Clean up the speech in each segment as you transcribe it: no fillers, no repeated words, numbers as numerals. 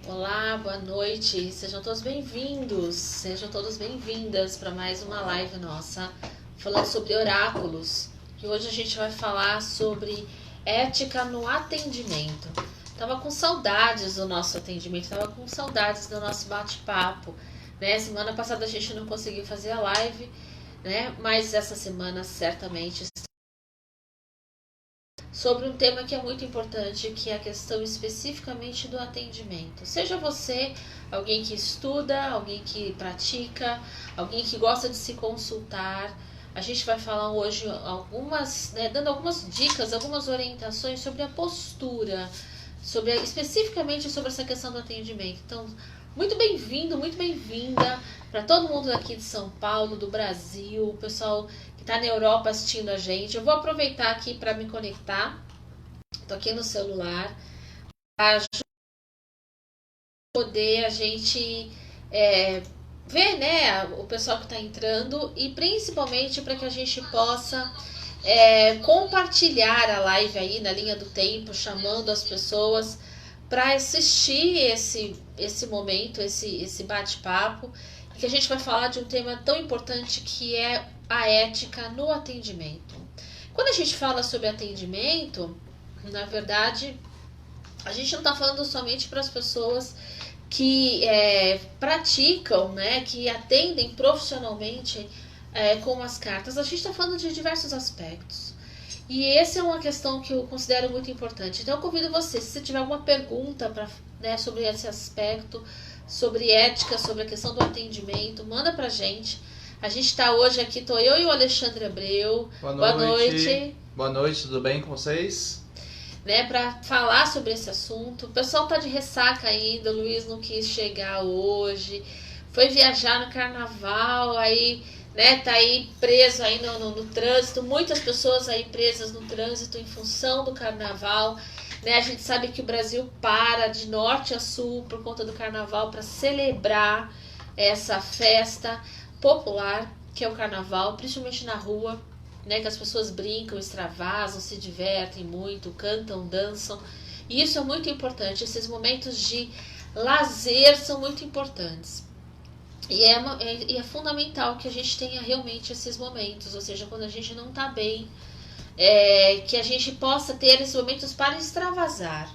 Olá, boa noite, sejam todos bem-vindos, sejam todas bem-vindas para mais uma live nossa, falando sobre oráculos, que hoje a gente vai falar sobre ética no atendimento. Tava com saudades do nosso atendimento, tava com saudades do nosso bate-papo, né? Semana passada a gente não conseguiu fazer a live, né? Mas essa semana certamente sobre um tema que é muito importante, que é a questão especificamente do atendimento. Seja você alguém que estuda, alguém que pratica, alguém que gosta de se consultar, a gente vai falar hoje dando algumas dicas, algumas orientações sobre a postura, especificamente sobre essa questão do atendimento. Então, muito bem-vindo, muito bem-vinda para todo mundo aqui de São Paulo, do Brasil, o pessoal que está na Europa assistindo a gente. Eu vou aproveitar aqui para me conectar. Estou aqui no celular para poder a gente ver, né, o pessoal que está entrando e principalmente para que a gente possa compartilhar a live aí na linha do tempo, chamando as pessoas para assistir esse momento, esse bate-papo, que a gente vai falar de um tema tão importante que é a ética no atendimento. Quando a gente fala sobre atendimento, na verdade, a gente não está falando somente para as pessoas que praticam, né, que atendem profissionalmente com as cartas. A gente está falando de diversos aspectos. E essa é uma questão que eu considero muito importante. Então eu convido você, se você tiver alguma pergunta sobre esse aspecto, sobre ética, sobre a questão do atendimento, manda pra gente. A gente está hoje aqui, estou eu e o Alexandre Abreu. Boa noite. Boa noite, tudo bem com vocês? Para falar sobre esse assunto. O pessoal tá de ressaca ainda, o Luiz não quis chegar hoje, foi viajar no carnaval, aí, né, tá aí preso aí no trânsito, muitas pessoas aí presas no trânsito em função do carnaval, né? A gente sabe que o Brasil para de norte a sul por conta do carnaval para celebrar essa festa popular que é o carnaval, principalmente na rua, né, que as pessoas brincam, extravasam, se divertem muito, cantam, dançam. E isso é muito importante. Esses momentos de lazer são muito importantes. E é fundamental que a gente tenha realmente esses momentos, ou seja, quando a gente não está bem, que a gente possa ter esses momentos para extravasar,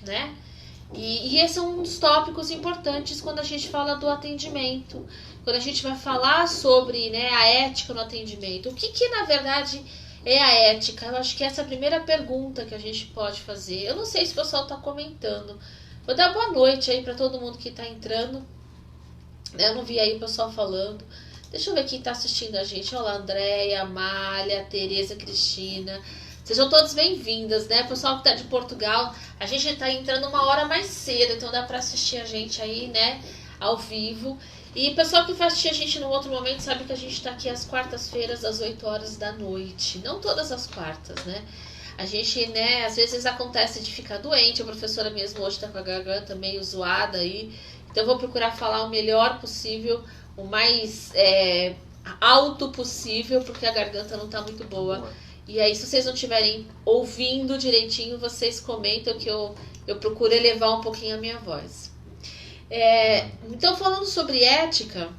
né? E esse é um dos tópicos importantes quando a gente fala do atendimento, quando a gente vai falar sobre, né, a ética no atendimento. O que na verdade é a ética? Eu acho que essa é a primeira pergunta que a gente pode fazer. Eu não sei se o pessoal está comentando. Vou dar boa noite aí para todo mundo que está entrando. Eu não vi aí o pessoal falando. Deixa eu ver quem está assistindo a gente. Olá, Andréia, Amália, Tereza, Cristina. Sejam todos bem-vindas, né? Pessoal que tá de Portugal, a gente tá entrando uma hora mais cedo, então dá para assistir a gente aí, né, ao vivo. E pessoal que vai assistir a gente no outro momento sabe que a gente tá aqui às quartas-feiras, às 8 horas da noite. Não todas as quartas, né? A gente, né, às vezes acontece de ficar doente, a professora mesmo hoje tá com a garganta meio zoada aí. Então eu vou procurar falar o melhor possível, o mais alto possível, porque a garganta não tá muito boa. E aí, se vocês não estiverem ouvindo direitinho, vocês comentam que eu procuro elevar um pouquinho a minha voz. Então, falando sobre ética,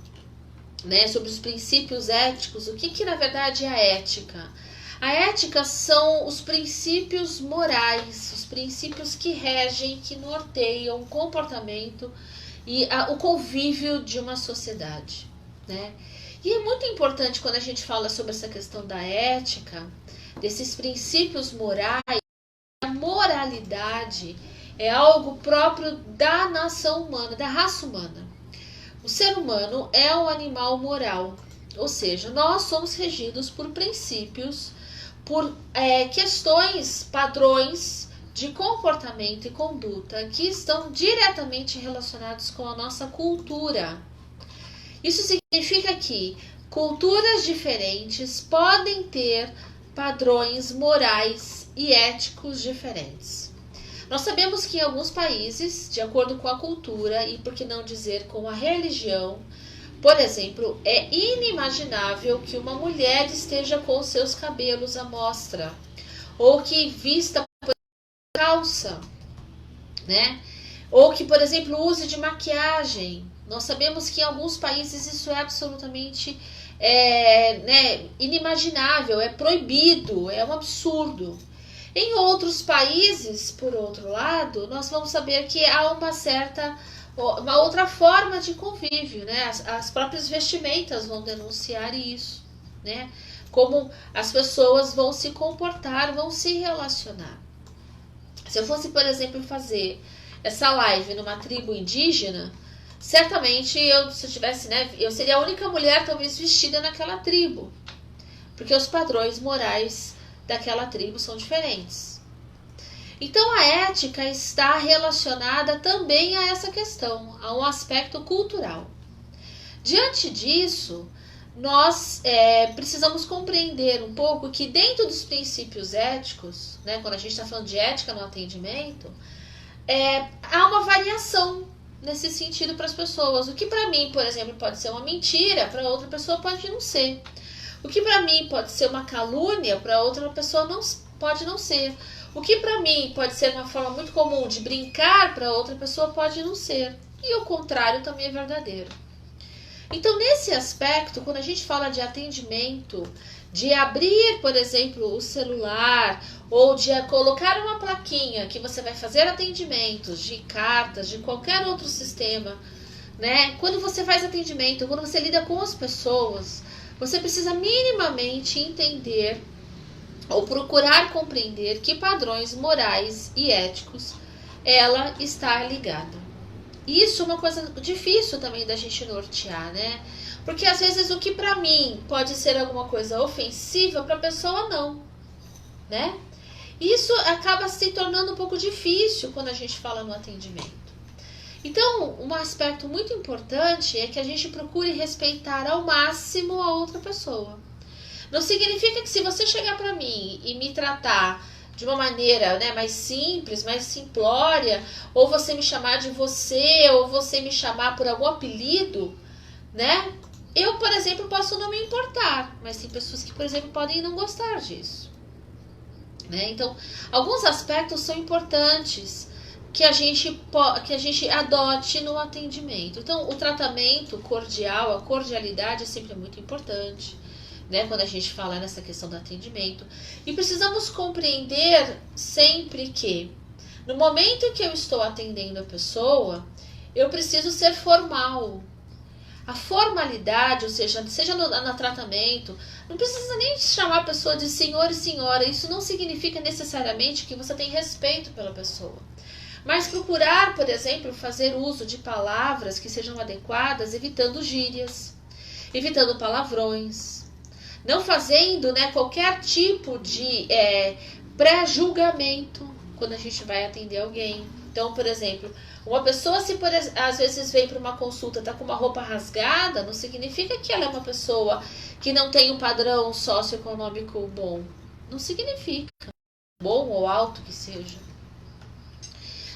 né, sobre os princípios éticos, o que na verdade é a ética? A ética são os princípios morais, os princípios que regem, que norteiam o comportamento e o convívio de uma sociedade, né? E é muito importante quando a gente fala sobre essa questão da ética, desses princípios morais. A moralidade é algo próprio da nação humana, da raça humana. O ser humano é um animal moral, ou seja, nós somos regidos por princípios, por questões, padrões de comportamento e conduta que estão diretamente relacionados com a nossa cultura. Isso significa que culturas diferentes podem ter padrões morais e éticos diferentes. Nós sabemos que em alguns países, de acordo com a cultura e por que não dizer com a religião, por exemplo, é inimaginável que uma mulher esteja com seus cabelos à mostra ou que vista calça. né? Ou que, por exemplo, o uso de maquiagem. Nós sabemos que em alguns países isso é absolutamente inimaginável, é proibido, é um absurdo. Em outros países, por outro lado, nós vamos saber que há uma outra forma de convívio, né? As próprias vestimentas vão denunciar isso, né? Como as pessoas vão se comportar, vão se relacionar. Se eu fosse, por exemplo, fazer essa live numa tribo indígena, certamente se eu tivesse, né, eu seria a única mulher talvez vestida naquela tribo, porque os padrões morais daquela tribo são diferentes. Então a ética está relacionada também a essa questão, a um aspecto cultural. Diante disso, nós precisamos compreender um pouco que dentro dos princípios éticos, né, quando a gente está falando de ética no atendimento, há uma variação nesse sentido para as pessoas. O que para mim, por exemplo, pode ser uma mentira, para outra pessoa pode não ser. O que para mim pode ser uma calúnia, para outra pessoa pode não ser. O que para mim pode ser uma forma muito comum de brincar, para outra pessoa pode não ser. E o contrário também é verdadeiro. Então, nesse aspecto, quando a gente fala de atendimento, de abrir, por exemplo, o celular, ou de colocar uma plaquinha que você vai fazer atendimentos de cartas, de qualquer outro sistema, né? Quando você faz atendimento, quando você lida com as pessoas, você precisa minimamente entender ou procurar compreender que padrões morais e éticos ela está ligada. Isso é uma coisa difícil também da gente nortear, né? Porque às vezes o que para mim pode ser alguma coisa ofensiva, para a pessoa não, né? Isso acaba se tornando um pouco difícil quando a gente fala no atendimento. Então, um aspecto muito importante é que a gente procure respeitar ao máximo a outra pessoa. Não significa que se você chegar para mim e me tratar de uma maneira, né, mais simples, mais simplória, ou você me chamar de você, ou você me chamar por algum apelido, né? Eu, por exemplo, posso não me importar, mas tem pessoas que, por exemplo, podem não gostar disso, né? Então, alguns aspectos são importantes que a gente adote no atendimento. Então, o tratamento cordial, a cordialidade é sempre muito importante, né, quando a gente fala nessa questão do atendimento. E precisamos compreender sempre que, no momento em que eu estou atendendo a pessoa, eu preciso ser formal. A formalidade, ou seja no tratamento, não precisa nem chamar a pessoa de senhor e senhora. Isso não significa necessariamente que você tem respeito pela pessoa. Mas procurar, por exemplo, fazer uso de palavras que sejam adequadas, evitando gírias, evitando palavrões, não fazendo, né, qualquer tipo de pré-julgamento quando a gente vai atender alguém. Então, por exemplo, uma pessoa, se às vezes vem para uma consulta, está com uma roupa rasgada, não significa que ela é uma pessoa que não tem um padrão socioeconômico bom. Não significa, bom ou alto que seja.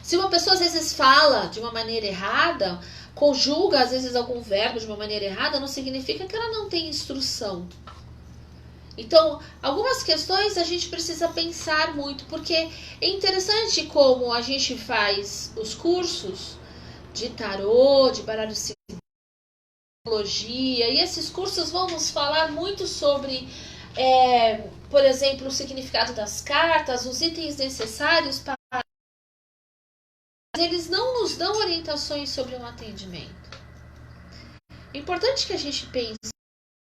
Se uma pessoa às vezes fala de uma maneira errada, conjuga às vezes algum verbo de uma maneira errada, não significa que ela não tem instrução. Então, algumas questões a gente precisa pensar muito, porque é interessante como a gente faz os cursos de tarô, de baralho psicologia, e esses cursos vão nos falar muito sobre, por exemplo, o significado das cartas, os itens necessários para... Eles não nos dão orientações sobre um atendimento. É importante que a gente pense,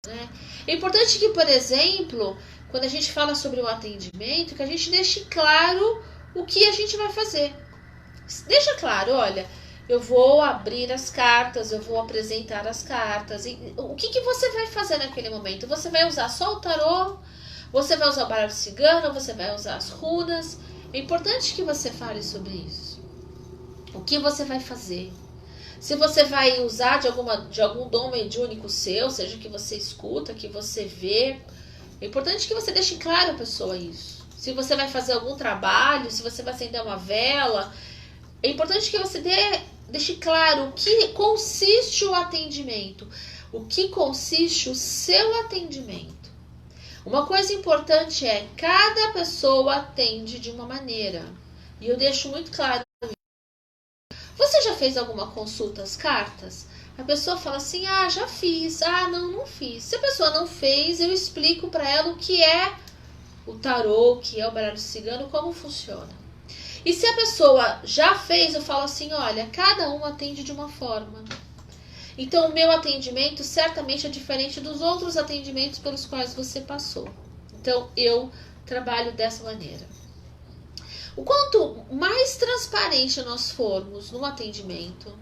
né? É importante que, por exemplo, quando a gente fala sobre o atendimento, que a gente deixe claro o que a gente vai fazer. Deixa claro, olha, eu vou abrir as cartas, eu vou apresentar as cartas. O que você vai fazer naquele momento? Você vai usar só o tarô? Você vai usar o baralho cigano? Você vai usar as runas? É importante que você fale sobre isso. O que você vai fazer? Se você vai usar de algum dom mediúnico seu, seja que você escuta, que você vê, é importante que você deixe claro a pessoa isso. Se você vai fazer algum trabalho, se você vai acender uma vela, é importante que você deixe claro o que consiste o atendimento, o que consiste o seu atendimento. Uma coisa importante é, cada pessoa atende de uma maneira, e eu deixo muito claro Você já fez alguma consulta às cartas? A pessoa fala assim, já fiz, não fiz. Se a pessoa não fez, eu explico para ela o que é o tarô, o que é o baralho cigano, como funciona. E se a pessoa já fez, eu falo assim, olha, cada um atende de uma forma. Então o meu atendimento certamente é diferente dos outros atendimentos pelos quais você passou. Então eu trabalho dessa maneira. O quanto mais transparente nós formos no atendimento,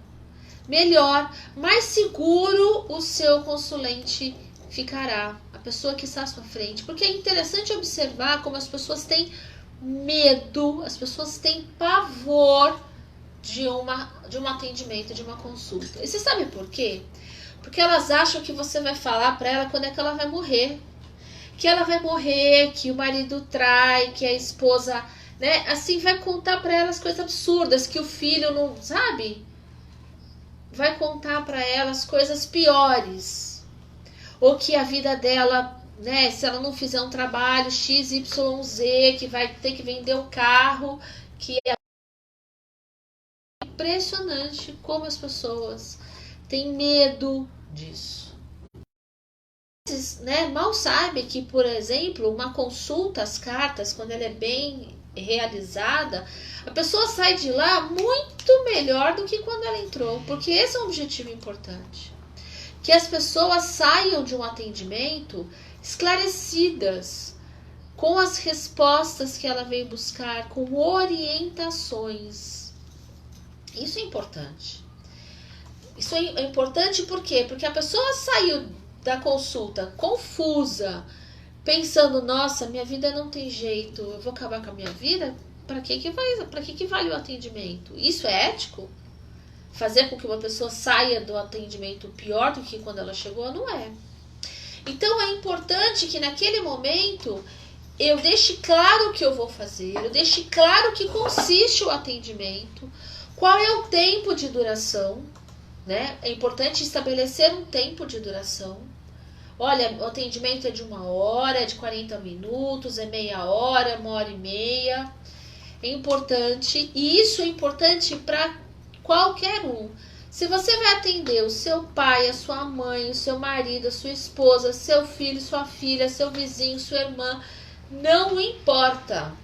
melhor, mais seguro o seu consulente ficará, a pessoa que está à sua frente. Porque é interessante observar como as pessoas têm medo, as pessoas têm pavor de um atendimento, de uma consulta. E você sabe por quê? Porque elas acham que você vai falar para ela quando é que ela vai morrer. Que ela vai morrer, que o marido trai, que a esposa, né? Assim, vai contar para elas coisas absurdas, que o filho não, sabe? Vai contar para elas coisas piores. Ou que a vida dela, né, se ela não fizer um trabalho XYZ, que vai ter que vender o carro, que é impressionante como as pessoas têm medo disso. Né, mal sabe que, por exemplo, uma consulta às cartas, quando ela é bem realizada, a pessoa sai de lá muito melhor do que quando ela entrou, porque esse é um objetivo importante. Que as pessoas saiam de um atendimento esclarecidas, com as respostas que ela veio buscar, com orientações. Isso é importante. Isso é importante por quê? Porque a pessoa saiu da consulta confusa, pensando, nossa, minha vida não tem jeito, eu vou acabar com a minha vida? Para que vale o atendimento? Isso é ético? Fazer com que uma pessoa saia do atendimento pior do que quando ela chegou? Não é. Então é importante que naquele momento eu deixe claro o que eu vou fazer, eu deixe claro o que consiste o atendimento, qual é o tempo de duração, né? É importante estabelecer um tempo de duração. Olha, o atendimento é de 1 hora, é de 40 minutos, é meia hora, 1h30. É importante, e isso é importante para qualquer um. Se você vai atender o seu pai, a sua mãe, o seu marido, a sua esposa, seu filho, sua filha, seu vizinho, sua irmã, não importa.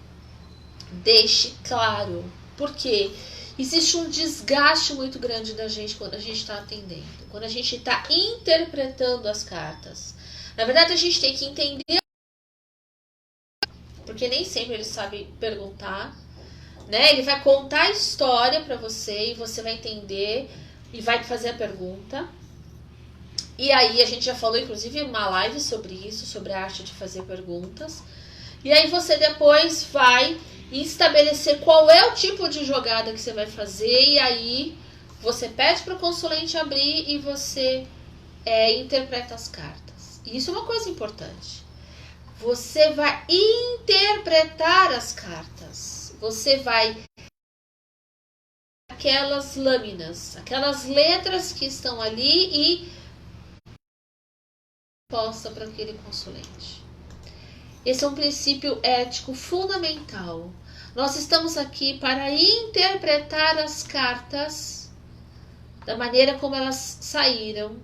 Deixe claro. Por quê? Existe um desgaste muito grande da gente quando a gente está atendendo, quando a gente está interpretando as cartas. Na verdade, a gente tem que entender, porque nem sempre ele sabe perguntar, né? Ele vai contar a história para você e você vai entender e vai fazer a pergunta. E aí a gente já falou, inclusive, uma live sobre isso, sobre a arte de fazer perguntas. E aí você depois vai estabelecer qual é o tipo de jogada que você vai fazer, e aí você pede para o consulente abrir e você interpreta as cartas. E isso é uma coisa importante. Você vai interpretar as cartas. Você vai aquelas lâminas, aquelas letras que estão ali e posta para aquele consulente. Esse é um princípio ético fundamental. Nós estamos aqui para interpretar as cartas da maneira como elas saíram,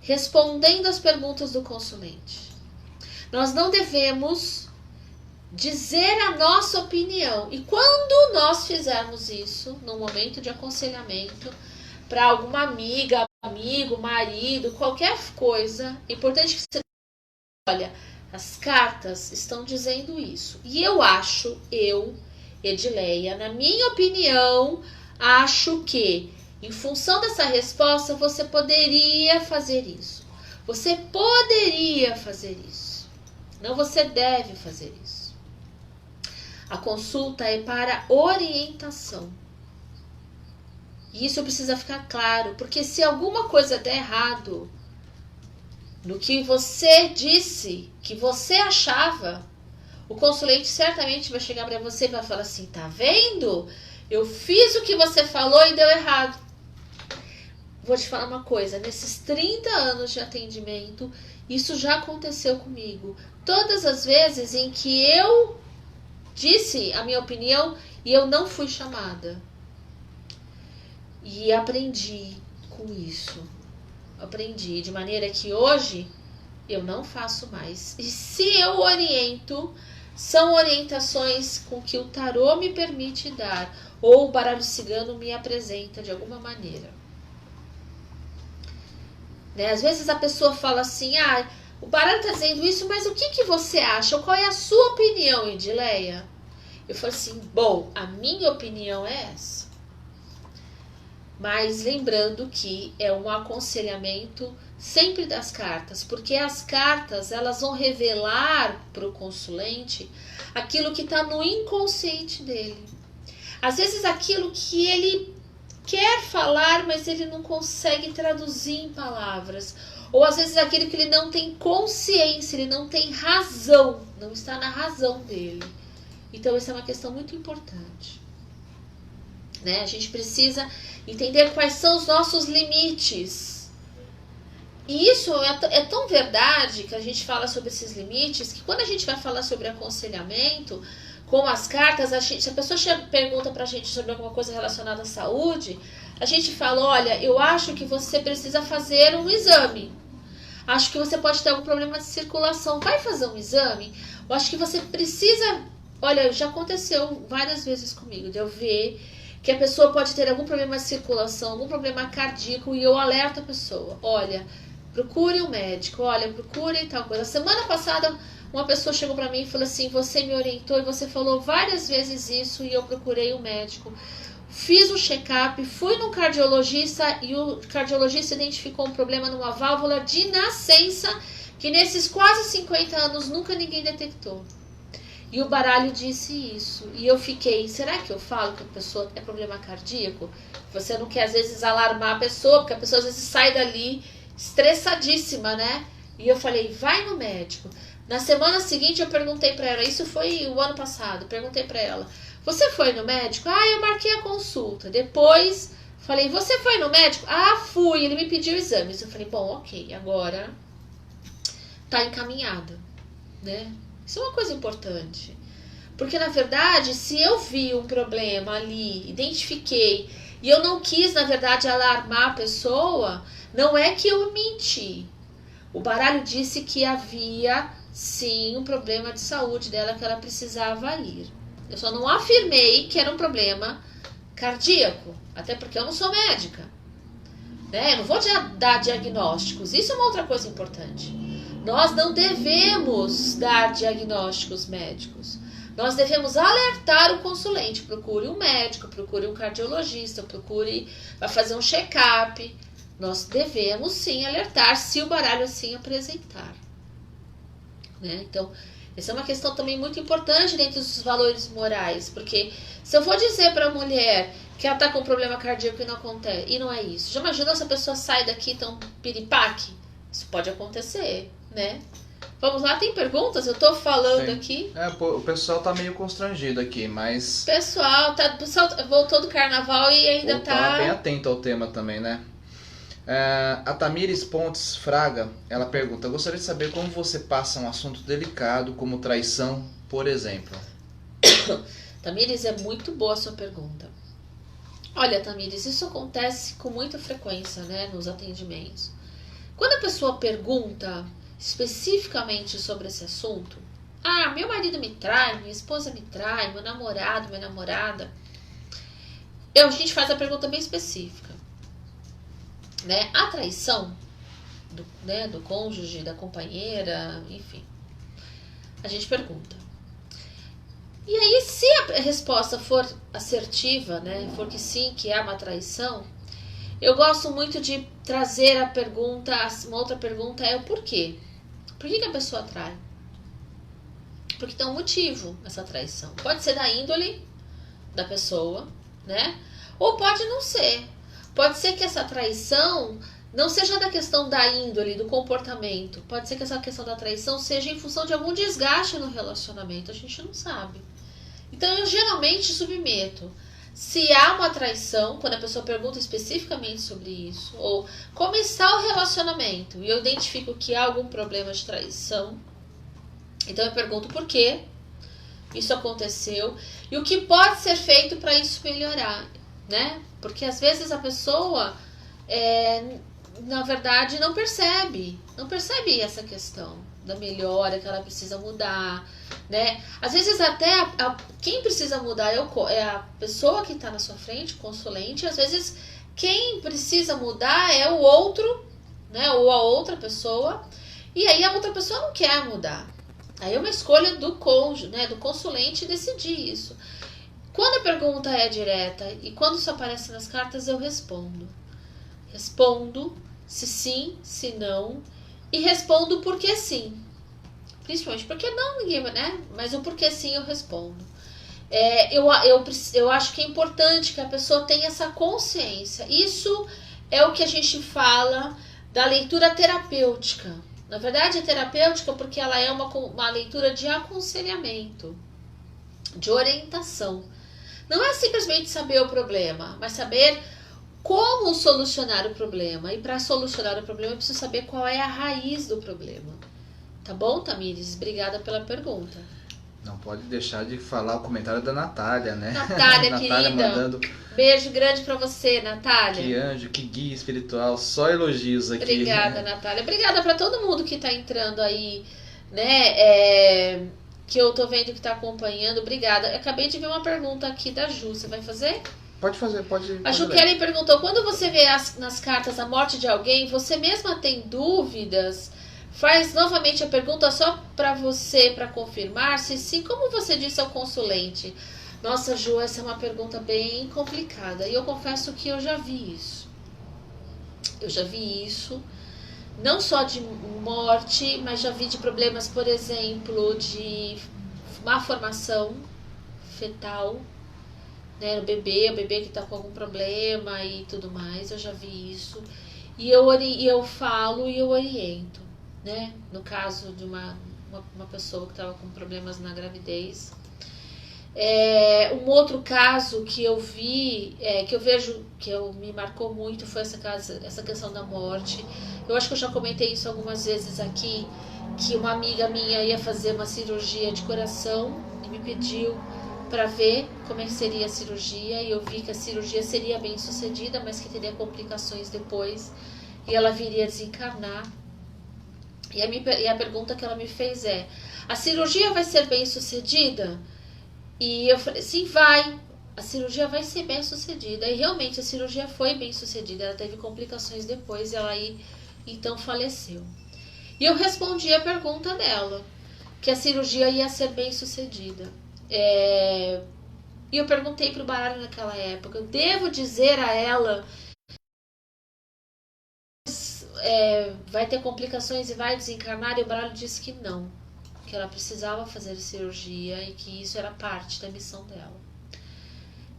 respondendo às perguntas do consulente. Nós não devemos dizer a nossa opinião. E quando nós fizermos isso, no momento de aconselhamento, para alguma amiga, amigo, marido, qualquer coisa, é importante que você olha, as cartas estão dizendo isso. E eu acho, Edileia, na minha opinião, acho que, em função dessa resposta, você poderia fazer isso. Você poderia fazer isso. Não, você deve fazer isso. A consulta é para orientação. E isso precisa ficar claro, porque se alguma coisa der errado no que você disse, que você achava, o consulente certamente vai chegar para você e vai falar assim, tá vendo? Eu fiz o que você falou e deu errado. Vou te falar uma coisa, nesses 30 anos de atendimento, isso já aconteceu comigo. Todas as vezes em que eu disse a minha opinião e eu não fui chamada. E aprendi com isso. Aprendi de maneira que hoje eu não faço mais. E se eu oriento, são orientações com que o tarô me permite dar, ou o baralho cigano me apresenta de alguma maneira. Né? Às vezes a pessoa fala assim, o baralho está dizendo isso, mas o que você acha? Qual é a sua opinião, Edileia? Eu falo assim, bom, a minha opinião é essa. Mas lembrando que é um aconselhamento sempre das cartas, porque as cartas elas vão revelar para o consulente aquilo que está no inconsciente dele. Às vezes aquilo que ele quer falar, mas ele não consegue traduzir em palavras. Ou às vezes aquilo que ele não tem consciência, ele não tem razão, não está na razão dele. Então essa é uma questão muito importante. Né? A gente precisa entender quais são os nossos limites. E isso é tão verdade que a gente fala sobre esses limites, que quando a gente vai falar sobre aconselhamento com as cartas, se a pessoa pergunta pra gente sobre alguma coisa relacionada à saúde, a gente fala, olha, eu acho que você precisa fazer um exame. Acho que você pode ter algum problema de circulação. Vai fazer um exame? Eu acho que você precisa... Olha, já aconteceu várias vezes comigo, de eu ver que a pessoa pode ter algum problema de circulação, algum problema cardíaco, e eu alerto a pessoa, olha, procure um médico, olha, procure tal coisa. Semana passada, uma pessoa chegou para mim e falou assim, você me orientou e você falou várias vezes isso, e eu procurei um médico. Fiz um check-up, fui no cardiologista, e o cardiologista identificou um problema numa válvula de nascença, que nesses quase 50 anos nunca ninguém detectou. E o baralho disse isso. E eu fiquei, será que eu falo que a pessoa é problema cardíaco? Você não quer, às vezes, alarmar a pessoa, porque a pessoa, às vezes, sai dali estressadíssima, né? E eu falei, vai no médico. Na semana seguinte, eu perguntei pra ela, isso foi o ano passado, perguntei pra ela, você foi no médico? Eu marquei a consulta. Depois, falei, você foi no médico? Fui. Ele me pediu exames. Eu falei, bom, ok, agora tá encaminhada, né? Isso é uma coisa importante. Porque, na verdade, se eu vi um problema ali, identifiquei, e eu não quis, na verdade, alarmar a pessoa, não é que eu menti. O baralho disse que havia, sim, um problema de saúde dela, que ela precisava ir. Eu só não afirmei que era um problema cardíaco, até porque eu não sou médica. Né? Eu não vou dar diagnósticos. Isso é uma outra coisa importante. Nós não devemos dar diagnósticos médicos. Nós devemos alertar o consulente. Procure um médico, procure um cardiologista, vai fazer um check-up. Nós devemos sim alertar se o baralho assim apresentar. Né? Então, essa é uma questão também muito importante dentro dos valores morais. Porque se eu for dizer para a mulher que ela está com um problema cardíaco e não acontece, e não é isso. Já imaginou se a pessoa sai daqui tão piripaque? Isso pode acontecer. Né? Vamos lá, tem perguntas? Eu tô falando aqui. O pessoal tá meio constrangido aqui, mas... O pessoal voltou do carnaval e ainda tá bem atento ao tema também, né? A Tamires Pontes Fraga, ela pergunta, gostaria de saber como você passa um assunto delicado como traição, por exemplo. Tamires, é muito boa a sua pergunta. Olha, Tamires, isso acontece com muita frequência, né, nos atendimentos. Quando a pessoa pergunta especificamente sobre esse assunto, meu marido me trai, minha esposa me trai, meu namorado, minha namorada, a gente faz a pergunta bem específica, né? A traição do cônjuge, da companheira, enfim, a gente pergunta. E aí, se a resposta for assertiva, né, for que sim, que é uma traição, eu gosto muito de trazer a pergunta, uma outra pergunta é o porquê. Por que a pessoa trai? Porque tem um motivo essa traição. Pode ser da índole da pessoa, né? Ou pode não ser. Pode ser que essa traição não seja da questão da índole, do comportamento. Pode ser que essa questão da traição seja em função de algum desgaste no relacionamento. A gente não sabe. Então eu geralmente submeto. Se há uma traição, quando a pessoa pergunta especificamente sobre isso, ou como está o relacionamento, e eu identifico que há algum problema de traição, então eu pergunto por que isso aconteceu e o que pode ser feito para isso melhorar. né? Porque às vezes a pessoa, na verdade, não percebe essa questão da melhora que ela precisa mudar, né? Às vezes até quem precisa mudar é a pessoa que está na sua frente, o consulente. Às vezes quem precisa mudar é o outro, né? Ou a outra pessoa. E aí a outra pessoa não quer mudar. Aí é uma escolha do cônjuge, né? Do consulente decidir isso. Quando a pergunta é direta e quando isso aparece nas cartas, eu respondo. Respondo se sim, se não. E respondo porque sim. Principalmente porque não, ninguém, né? Mas o porquê sim eu respondo. Eu acho que é importante que a pessoa tenha essa consciência. Isso é o que a gente fala da leitura terapêutica. Na verdade, é terapêutica porque ela é uma leitura de aconselhamento, de orientação. Não é simplesmente saber o problema, mas saber como solucionar o problema. E para solucionar o problema, eu preciso saber qual é a raiz do problema. Tá bom, Tamires? Obrigada pela pergunta. Não pode deixar de falar o comentário da Natália, né? Natália, Natália querida. Mandando... Beijo grande pra você, Natália. Que anjo, que guia espiritual. Só elogios aqui. Obrigada, Natália. Obrigada pra todo mundo que tá entrando aí, né? Que eu tô vendo que tá acompanhando. Obrigada. Eu acabei de ver uma pergunta aqui da Ju. Você vai fazer? Pode fazer, pode. A Ju Kelly perguntou: quando você vê nas cartas a morte de alguém, você mesma tem dúvidas? Faz novamente a pergunta só para você, para confirmar. Se sim, como você disse ao consulente? Nossa, Ju, essa é uma pergunta bem complicada. E eu confesso que eu já vi isso. Eu já vi isso. Não só de morte, mas já vi de problemas, por exemplo, de má formação fetal, né? O bebê que está com algum problema e tudo mais. Eu já vi isso. E eu falo e eu oriento. Né? No caso de uma pessoa que estava com problemas na gravidez. Um outro caso que eu vi, que eu vejo, que me marcou muito, foi essa questão da morte. Eu acho que eu já comentei isso algumas vezes aqui, que uma amiga minha ia fazer uma cirurgia de coração e me pediu para ver como é que seria a cirurgia, e eu vi que a cirurgia seria bem sucedida, mas que teria complicações depois, e ela viria desencarnar. E a pergunta que ela me fez é: a cirurgia vai ser bem sucedida? E eu falei: sim, vai. A cirurgia vai ser bem sucedida. E realmente a cirurgia foi bem sucedida. Ela teve complicações depois e ela aí então faleceu. E eu respondi a pergunta dela, que a cirurgia ia ser bem sucedida. E eu perguntei pro baralho naquela época: eu devo dizer a ela vai ter complicações e vai desencarnar? E o baralho disse que não, que ela precisava fazer cirurgia e que isso era parte da missão dela.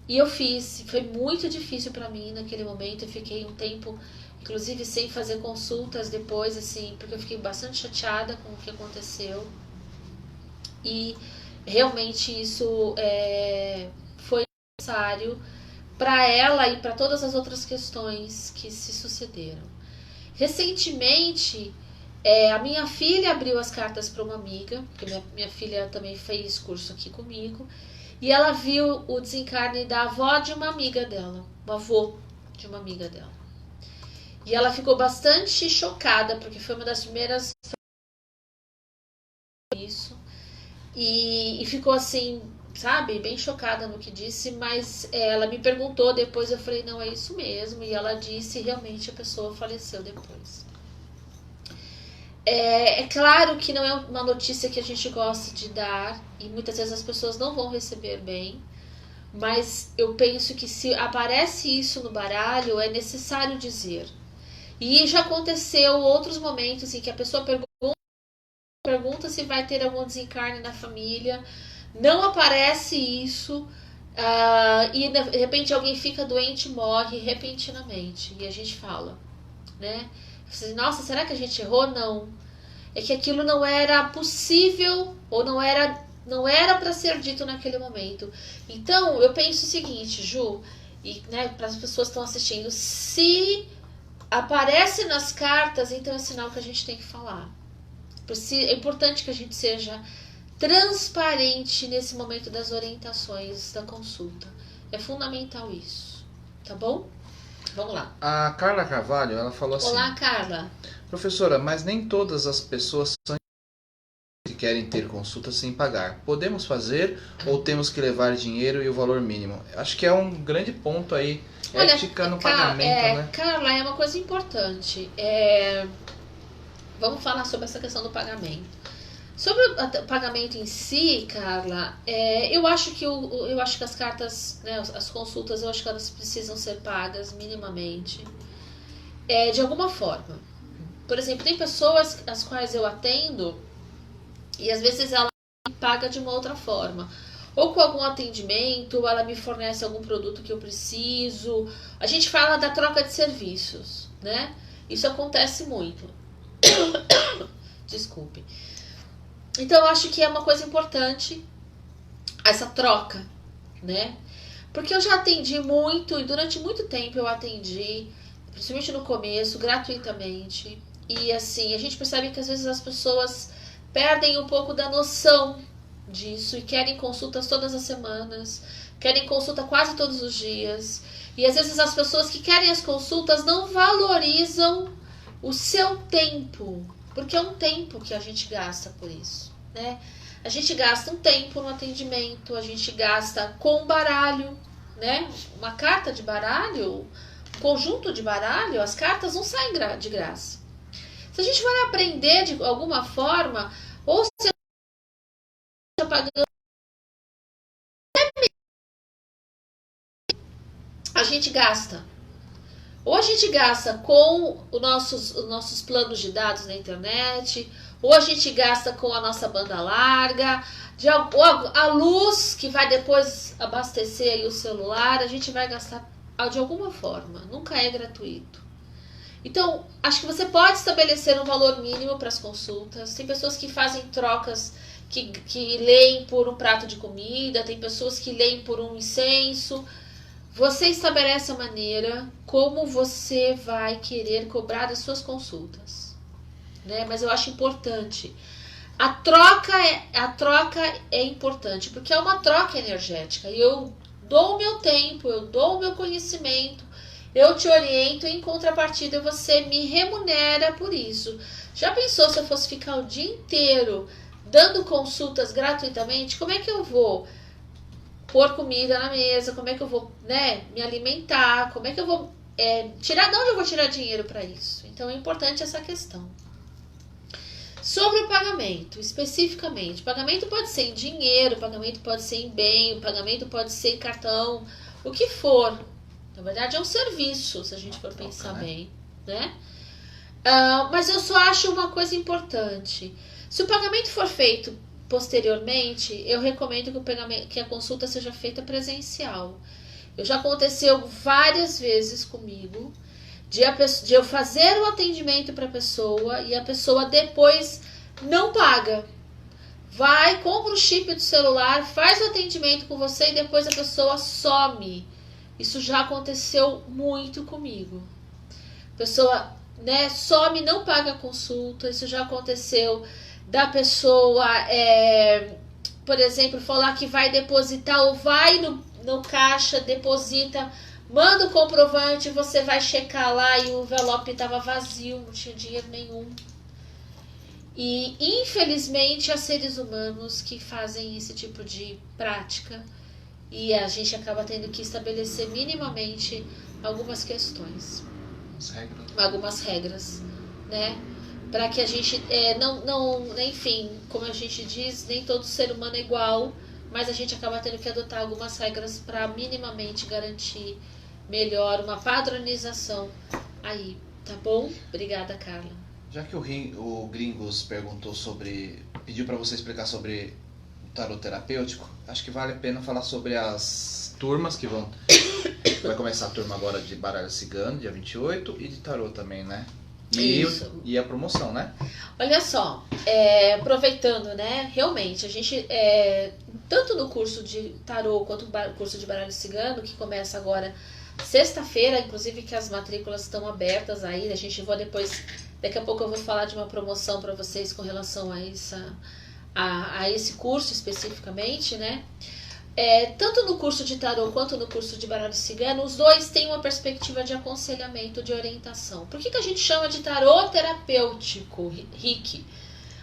E eu fiz. Foi muito difícil para mim naquele momento. Eu fiquei um tempo, inclusive, sem fazer consultas depois, assim, porque eu fiquei bastante chateada com o que aconteceu. E realmente isso foi necessário para ela e para todas as outras questões que se sucederam. Recentemente, a minha filha abriu as cartas para uma amiga, porque minha filha também fez curso aqui comigo, e ela viu o desencarne da avó de uma amiga dela, o avô de uma amiga dela. E ela ficou bastante chocada, porque foi uma das primeiras isso, e ficou assim, sabe, bem chocada no que disse, mas ela me perguntou depois, eu falei: não, é isso mesmo, e ela disse, realmente a pessoa faleceu depois. É claro que não é uma notícia que a gente gosta de dar, e muitas vezes as pessoas não vão receber bem, mas eu penso que se aparece isso no baralho, é necessário dizer. E já aconteceu outros momentos em que a pessoa pergunta se vai ter algum desencarne na família, não aparece isso, e de repente alguém fica doente e morre repentinamente. E a gente fala, né? Nossa, será que a gente errou? Não. É que aquilo não era possível, ou não era para ser dito naquele momento. Então, eu penso o seguinte, Ju, e né, para as pessoas que estão assistindo: se aparece nas cartas, então é sinal que a gente tem que falar. É importante que a gente seja transparente nesse momento das orientações da consulta. É fundamental isso. tá bom? Vamos lá. A Carla Carvalho, ela falou assim: Olá, Carla. professora, mas nem todas as pessoas são que querem ter consulta sem pagar. Podemos fazer ou temos que levar dinheiro e o valor mínimo? Acho que é um grande ponto aí. Olha, ética no pagamento, né? Carla, é uma coisa importante. Vamos falar sobre essa questão do pagamento. Sobre o pagamento em si, Carla, eu acho que as cartas, né, as consultas, eu acho que elas precisam ser pagas minimamente, de alguma forma. Por exemplo, tem pessoas as quais eu atendo e às vezes ela me paga de uma outra forma. Ou com algum atendimento, ou ela me fornece algum produto que eu preciso. A gente fala da troca de serviços, né? Isso acontece muito. Desculpe. Então, eu acho que é uma coisa importante essa troca, né? Porque eu já atendi muito, e durante muito tempo eu atendi, principalmente no começo, gratuitamente. E assim, a gente percebe que às vezes as pessoas perdem um pouco da noção disso e querem consultas todas as semanas, querem consulta quase todos os dias. E às vezes as pessoas que querem as consultas não valorizam o seu tempo, porque é um tempo que a gente gasta por isso, né? A gente gasta um tempo no atendimento, a gente gasta com baralho, né? Uma carta de baralho, um conjunto de baralho, as cartas não saem de graça. Se a gente for aprender de alguma forma, ou se está pagando, a gente gasta. Ou a gente gasta com os nossos planos de dados na internet, ou a gente gasta com a nossa banda larga, ou a luz que vai depois abastecer aí o celular, a gente vai gastar de alguma forma, nunca é gratuito. Então, acho que você pode estabelecer um valor mínimo para as consultas. Tem pessoas que fazem trocas, que leem por um prato de comida, tem pessoas que leem por um incenso. Você estabelece a maneira como você vai querer cobrar as suas consultas, né? Mas eu acho importante. A troca é importante, porque é uma troca energética. Eu dou o meu tempo, eu dou o meu conhecimento, eu te oriento e em contrapartida você me remunera por isso. Já pensou se eu fosse ficar o dia inteiro dando consultas gratuitamente? Como é que eu vou pôr comida na mesa? Como é que eu vou, né, me alimentar? Como é que eu vou de onde eu vou tirar dinheiro para isso? Então é importante essa questão. Sobre o pagamento, especificamente, pagamento pode ser em dinheiro, pagamento pode ser em bem, pagamento pode ser em cartão, o que for. Na verdade é um serviço, se a gente for pensar bem, né? Mas eu só acho uma coisa importante. Se o pagamento for feito posteriormente, eu recomendo que a consulta seja feita presencial. Já aconteceu várias vezes comigo de eu fazer o atendimento para a pessoa e a pessoa depois não paga. Vai, compra o chip do celular, faz o atendimento com você e depois a pessoa some. Isso já aconteceu muito comigo. A pessoa, né, some, não paga a consulta. Isso já aconteceu da pessoa, por exemplo, falar que vai depositar ou vai no caixa, deposita, manda o comprovante, você vai checar lá e o envelope estava vazio, não tinha dinheiro nenhum. E infelizmente há seres humanos que fazem esse tipo de prática e a gente acaba tendo que estabelecer minimamente algumas questões, algumas regras, né? Para que a gente enfim, como a gente diz, nem todo ser humano é igual, mas a gente acaba tendo que adotar algumas regras para minimamente garantir melhor uma padronização aí, tá bom? Obrigada, Carla. Já que o Gringos pediu para você explicar sobre o tarot terapêutico, acho que vale a pena falar sobre as turmas que vai começar a turma agora de baralho cigano, dia 28, e de tarot também, né? E a promoção, né? Olha só, aproveitando, né? Realmente, a gente, tanto no curso de tarô quanto no curso de baralho cigano, que começa agora sexta-feira, inclusive que as matrículas estão abertas aí, daqui a pouco eu vou falar de uma promoção para vocês com relação a esse curso especificamente, né? tanto no curso de tarô quanto no curso de baralho cigano, os dois têm uma perspectiva de aconselhamento, de orientação. Por que a gente chama de tarô terapêutico, Rick?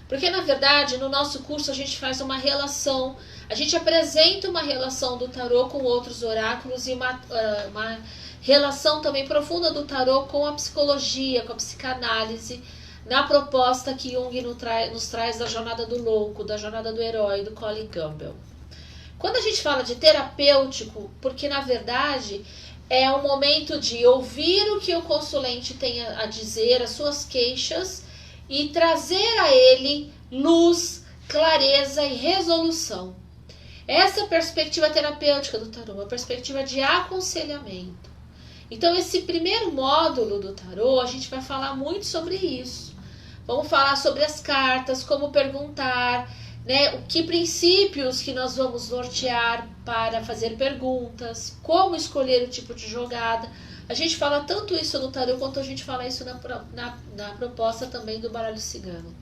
Porque, na verdade, no nosso curso a gente faz uma relação, a gente apresenta uma relação do tarô com outros oráculos e uma relação também profunda do tarô com a psicologia, com a psicanálise, na proposta que Jung nos traz da jornada do louco, da jornada do herói, do Colin Campbell. Quando a gente fala de terapêutico, porque na verdade é um momento de ouvir o que o consulente tem a dizer, as suas queixas, e trazer a ele luz, clareza e resolução. Essa é a perspectiva terapêutica do tarô, uma perspectiva de aconselhamento. Então, esse primeiro módulo do tarô, a gente vai falar muito sobre isso. Vamos falar sobre as cartas, como perguntar, né, que princípios que nós vamos nortear para fazer perguntas, como escolher o tipo de jogada. A gente fala tanto isso no tarô quanto a gente fala isso na proposta também do baralho cigano.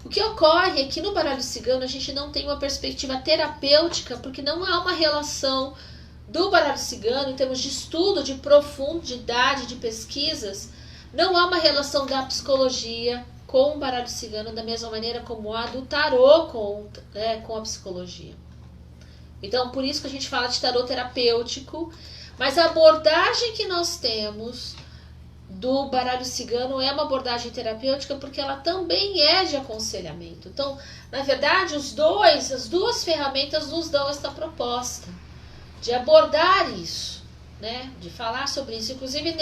O que ocorre é que no baralho cigano a gente não tem uma perspectiva terapêutica, porque não há uma relação do baralho cigano em termos de estudo, de profundidade, de pesquisas. Não há uma relação da psicologia com o baralho cigano da mesma maneira como há do tarô com a psicologia. Então, por isso que a gente fala de tarô terapêutico, mas a abordagem que nós temos do baralho cigano é uma abordagem terapêutica porque ela também é de aconselhamento. Então, na verdade, as duas ferramentas nos dão esta proposta de abordar isso, né? De falar sobre isso. Inclusive,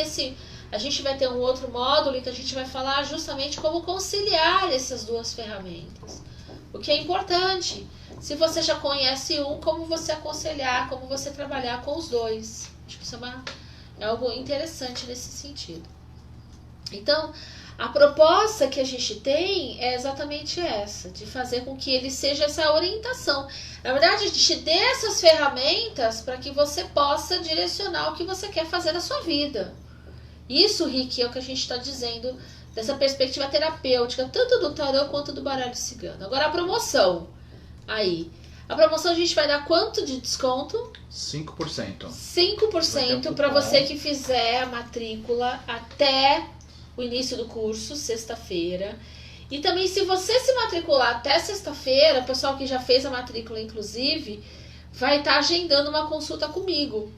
a gente vai ter um outro módulo em que a gente vai falar justamente como conciliar essas duas ferramentas. O que é importante. Se você já conhece como você aconselhar, como você trabalhar com os dois. Acho que isso é algo interessante nesse sentido. Então, a proposta que a gente tem é exatamente essa, de fazer com que ele seja essa orientação. Na verdade, a gente dê essas ferramentas para que você possa direcionar o que você quer fazer na sua vida. Isso, Rick, é o que a gente está dizendo dessa perspectiva terapêutica, tanto do tarô quanto do baralho cigano. Agora, a promoção. Aí, a promoção a gente vai dar quanto de desconto? 5%. 5% para você que fizer a matrícula até o início do curso, sexta-feira. E também, se você se matricular até sexta-feira, o pessoal que já fez a matrícula, inclusive, vai estar agendando uma consulta comigo,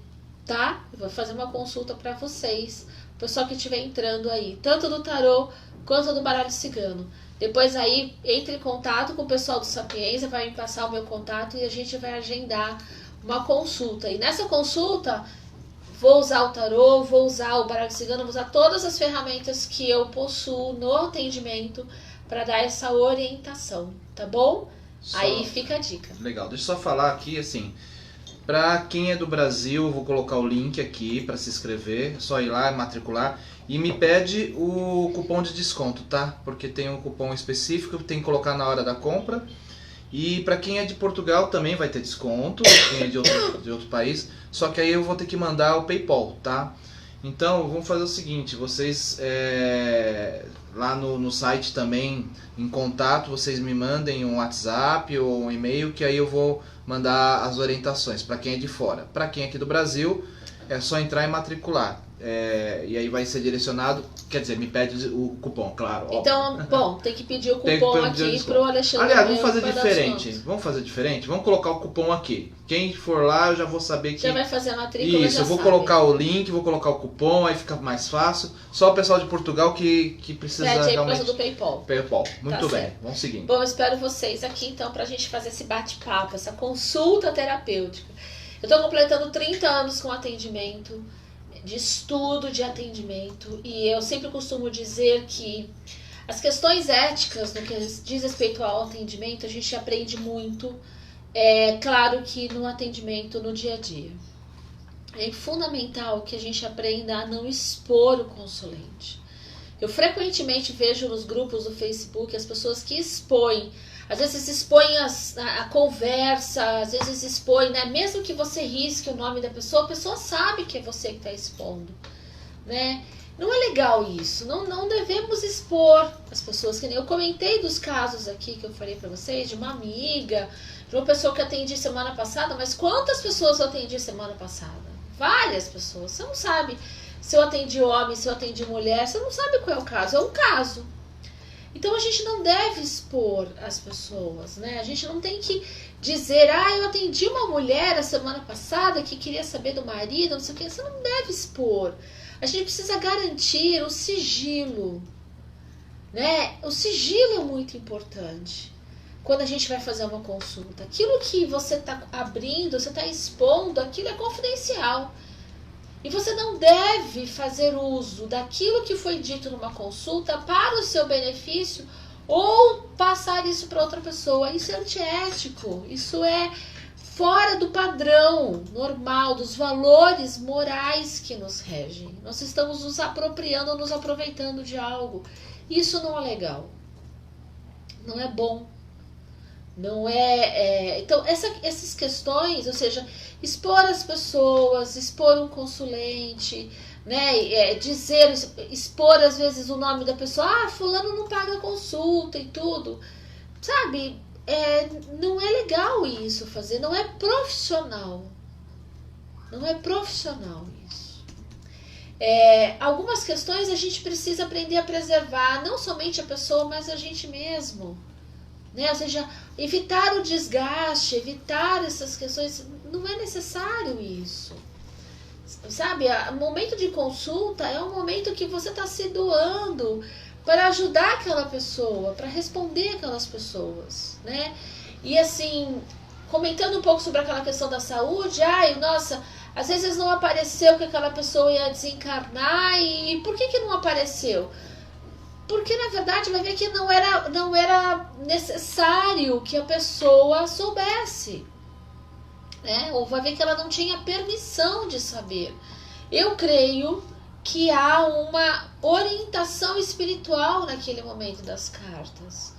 tá? Eu vou fazer uma consulta para vocês, o pessoal que estiver entrando aí, tanto do tarô quanto do baralho cigano. Depois aí, entre em contato com o pessoal do Sapiência, vai me passar o meu contato e a gente vai agendar uma consulta. E nessa consulta, vou usar o tarô, vou usar o baralho cigano, vou usar todas as ferramentas que eu possuo no atendimento para dar essa orientação, tá bom? Aí fica a dica. Legal, deixa eu só falar aqui, assim, para quem é do Brasil, eu vou colocar o link aqui para se inscrever, é só ir lá, matricular, e me pede o cupom de desconto, tá? Porque tem um cupom específico que tem que colocar na hora da compra. E para quem é de Portugal também vai ter desconto, quem é de outro país, só que aí eu vou ter que mandar o PayPal, tá? Então vamos fazer o seguinte, vocês lá no site também, em contato, vocês me mandem um WhatsApp ou um e-mail que aí eu vou mandar as orientações para quem é de fora. Para quem é aqui do Brasil, é só entrar e matricular. E aí vai ser direcionado, quer dizer, me pede o cupom, claro. Então, bom, tem que pedir o cupom aqui pro Alexandre. Aliás, vamos fazer diferente. Vamos fazer diferente? Vamos colocar o cupom aqui. Quem for lá, eu já vou saber que... Já vai fazer a matrícula, Isso, eu vou colocar o link, vou colocar o cupom, aí fica mais fácil. Só o pessoal de Portugal que precisa realmente... realmente... por causa do PayPal. PayPal, muito Tá bem. certo. Vamos seguindo. Bom, eu espero vocês aqui, então, pra gente fazer esse bate-papo, essa consulta terapêutica. Eu tô completando 30 anos com atendimento, de estudo de atendimento, e eu sempre costumo dizer que as questões éticas no que diz respeito ao atendimento a gente aprende muito, claro que no atendimento no dia a dia é fundamental que a gente aprenda a não expor o consulente. Eu frequentemente vejo nos grupos do Facebook as pessoas que expõem, às vezes expõem a conversa, às vezes expõem, né? Mesmo que você risque o nome da pessoa, a pessoa sabe que é você que está expondo, né? Não é legal isso, não devemos expor as pessoas. Que nem eu comentei dos casos aqui que eu falei para vocês, de uma amiga de uma pessoa que eu atendi semana passada, mas quantas pessoas eu atendi semana passada? Várias pessoas. Você não sabe se eu atendi homem, se eu atendi mulher, você não sabe qual é o caso. É um caso. Então a gente não deve expor as pessoas, né? A gente não tem que dizer, eu atendi uma mulher a semana passada que queria saber do marido, não sei o que. Você não deve expor. A gente precisa garantir o sigilo, né? O sigilo é muito importante quando a gente vai fazer uma consulta. Aquilo que você está abrindo, você está expondo, aquilo é confidencial. E você não deve fazer uso daquilo que foi dito numa consulta para o seu benefício ou passar isso para outra pessoa. Isso é antiético, isso é fora do padrão normal, dos valores morais que nos regem. Nós estamos nos apropriando, nos aproveitando de algo. Isso não é legal, não é bom. Não então, essas questões, ou seja, expor as pessoas, expor um consulente, né, expor às vezes o nome da pessoa, fulano não paga consulta e tudo, sabe, não é legal isso fazer, não é profissional isso. Algumas questões a gente precisa aprender a preservar, não somente a pessoa, mas a gente mesmo. Né? Ou seja, evitar o desgaste, evitar essas questões, não é necessário isso. Sabe, o momento de consulta é um momento que você está se doando para ajudar aquela pessoa, para responder aquelas pessoas, né? E assim, comentando um pouco sobre aquela questão da saúde, nossa, às vezes não apareceu que aquela pessoa ia desencarnar, e por que não apareceu? Porque, na verdade, vai ver que não era necessário que a pessoa soubesse, né? Ou vai ver que ela não tinha permissão de saber. Eu creio que há uma orientação espiritual naquele momento das cartas.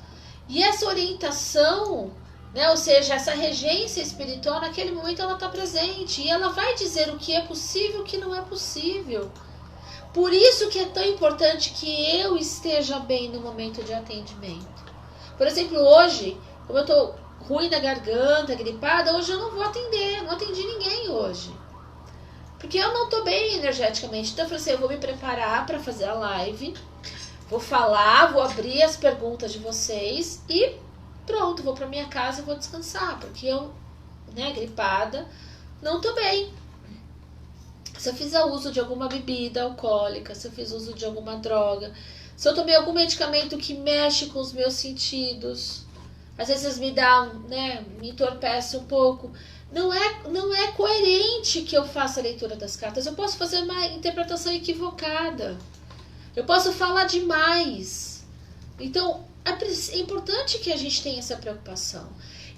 E essa orientação, né? Ou seja, essa regência espiritual, naquele momento ela está presente. E ela vai dizer o que é possível e o que não é possível. Por isso que é tão importante que eu esteja bem no momento de atendimento. Por exemplo, hoje, como eu estou ruim da garganta, gripada, hoje eu não vou atender, não atendi ninguém hoje. Porque eu não estou bem energeticamente. Então eu falei assim, eu vou me preparar para fazer a live, vou falar, vou abrir as perguntas de vocês e pronto, vou para minha casa e vou descansar. Porque eu, né, gripada, não estou bem. Se eu fizer uso de alguma bebida alcoólica, se eu fiz uso de alguma droga, se eu tomei algum medicamento que mexe com os meus sentidos, às vezes me entorpece um pouco, não é coerente que eu faça a leitura das cartas. Eu posso fazer uma interpretação equivocada, eu posso falar demais. Então, é importante que a gente tenha essa preocupação.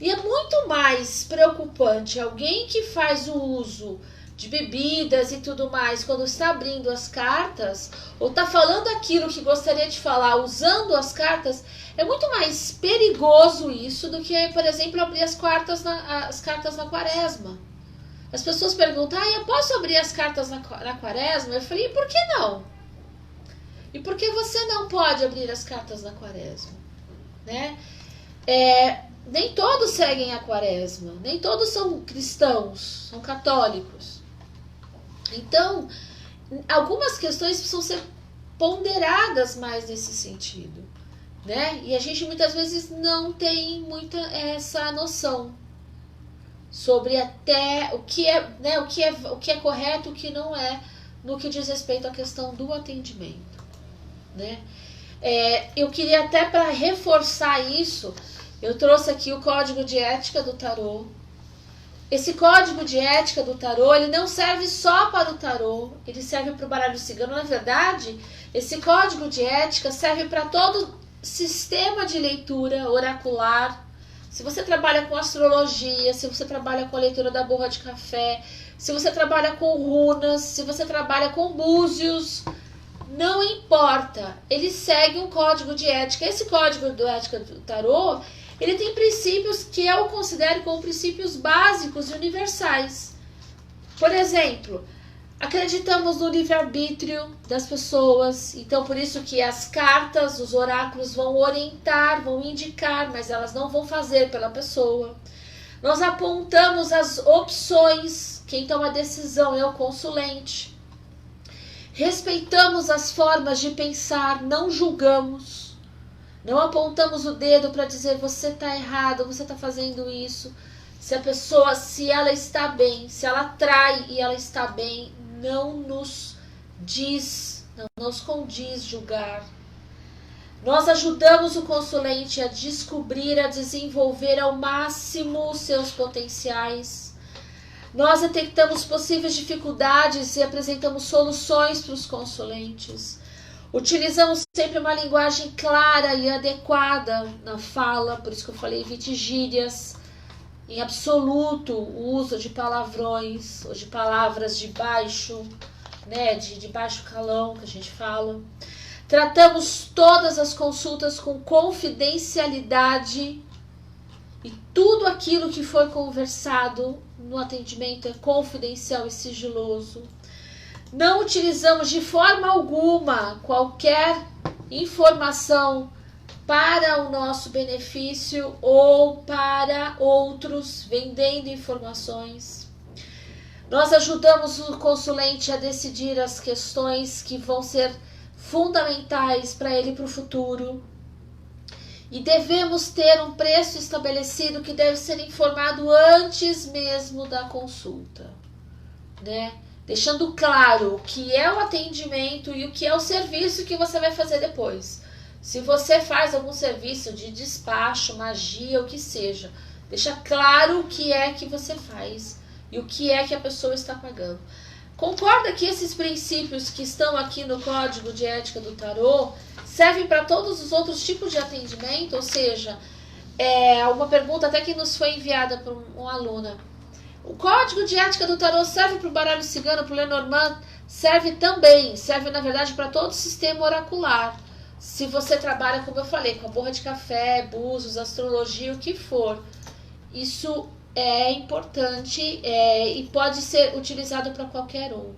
E é muito mais preocupante alguém que faz o uso de bebidas e tudo mais, quando está abrindo as cartas, ou está falando aquilo que gostaria de falar usando as cartas, é muito mais perigoso isso do que, por exemplo, abrir as cartas na quaresma. As pessoas perguntam, eu posso abrir as cartas na quaresma? Eu falei, e por que não? E por que você não pode abrir as cartas na quaresma? Né? Nem todos seguem a quaresma, nem todos são cristãos, são católicos. Então, algumas questões precisam ser ponderadas mais nesse sentido, né? E a gente muitas vezes não tem muita essa noção sobre até o que é correto, o que não é, no que diz respeito à questão do atendimento, né? Eu queria até, para reforçar isso, eu trouxe aqui o Código de Ética do Tarô. Esse Código de Ética do Tarô, ele não serve só para o tarô, ele serve para o baralho cigano. Na verdade, esse Código de Ética serve para todo sistema de leitura oracular. Se você trabalha com astrologia, se você trabalha com a leitura da borra de café, se você trabalha com runas, se você trabalha com búzios, não importa, ele segue um Código de Ética. Esse Código de Ética do Tarô, ele tem princípios que eu considero como princípios básicos e universais. Por exemplo, acreditamos no livre-arbítrio das pessoas, então por isso que as cartas, os oráculos vão orientar, vão indicar, mas elas não vão fazer pela pessoa. Nós apontamos as opções, quem toma a decisão é o consulente. Respeitamos as formas de pensar, não julgamos. Não apontamos o dedo para dizer você está errado, você está fazendo isso. Se a pessoa, se ela está bem, se ela trai e ela está bem, não nos diz, não nos condiz julgar. Nós ajudamos o consulente a descobrir, a desenvolver ao máximo os seus potenciais. Nós detectamos possíveis dificuldades e apresentamos soluções para os consulentes. Utilizamos sempre uma linguagem clara e adequada na fala, por isso que eu falei evite gírias. Em absoluto, o uso de palavrões ou de palavras de baixo, né, de baixo calão que a gente fala. Tratamos todas as consultas com confidencialidade e tudo aquilo que for conversado no atendimento é confidencial e sigiloso. Não utilizamos de forma alguma qualquer informação para o nosso benefício ou para outros, vendendo informações. Nós ajudamos o consulente a decidir as questões que vão ser fundamentais para ele para o futuro. E devemos ter um preço estabelecido que deve ser informado antes mesmo da consulta, né? Deixando claro o que é o atendimento e o que é o serviço que você vai fazer depois. Se você faz algum serviço de despacho, magia, o que seja, deixa claro o que é que você faz e o que é que a pessoa está pagando. Concorda que esses princípios que estão aqui no Código de Ética do Tarô servem para todos os outros tipos de atendimento? Ou seja, uma pergunta até que nos foi enviada por uma aluna. O Código de Ética do Tarô serve para o baralho cigano, para o Lenormand? Serve também. Serve, na verdade, para todo o sistema oracular. Se você trabalha, como eu falei, com a borra de café, búzios, astrologia, o que for. Isso é importante e pode ser utilizado para qualquer um,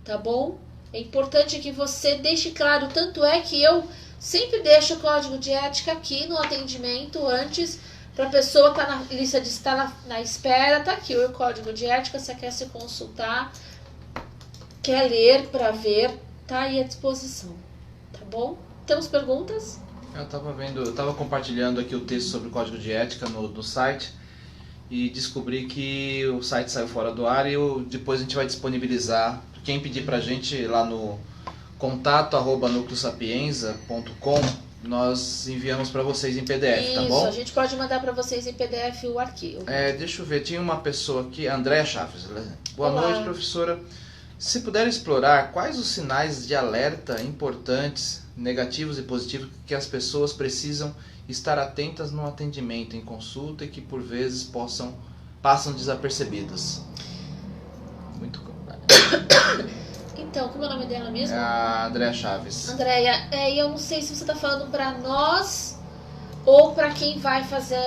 tá bom? É importante que você deixe claro, tanto é que eu sempre deixo o código de ética aqui no atendimento antes, para a pessoa estar na lista de estar na espera, tá aqui o código de ética, você quer se consultar, quer ler para ver, tá aí à disposição, tá bom? Temos perguntas? Eu tava compartilhando aqui o texto sobre o código de ética no site e descobri que o site saiu fora do ar e depois a gente vai disponibilizar. Quem pedir pra gente lá no contato@nucleosapienza.com, nós enviamos para vocês em PDF, isso, tá bom? A gente pode mandar para vocês em PDF o arquivo. Deixa eu ver, tinha uma pessoa aqui, Andréa Chaves. Boa Olá. noite, professora. Se puder explorar quais os sinais de alerta importantes, negativos e positivos que as pessoas precisam estar atentas no atendimento, em consulta e que por vezes passam desapercebidas. Muito Então, como é o nome dela mesmo? É a Andréa Chaves. Andréia, eu não sei se você está falando para nós ou para quem vai fazer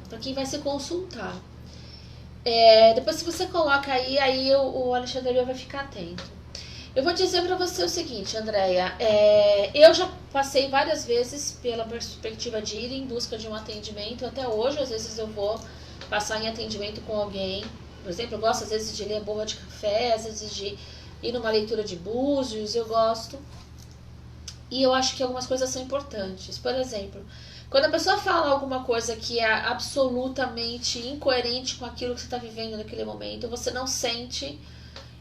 para quem vai se consultar. Depois se você coloca aí o Alexandre vai ficar atento. Eu vou dizer para você o seguinte, Andréia, eu já passei várias vezes pela perspectiva de ir em busca de um atendimento, até hoje às vezes eu vou passar em atendimento com alguém, por exemplo, eu gosto às vezes de ler borra de café, às vezes de ir numa leitura de búzios, eu gosto, e eu acho que algumas coisas são importantes. Por exemplo, quando a pessoa fala alguma coisa que é absolutamente incoerente com aquilo que você está vivendo naquele momento, você não sente,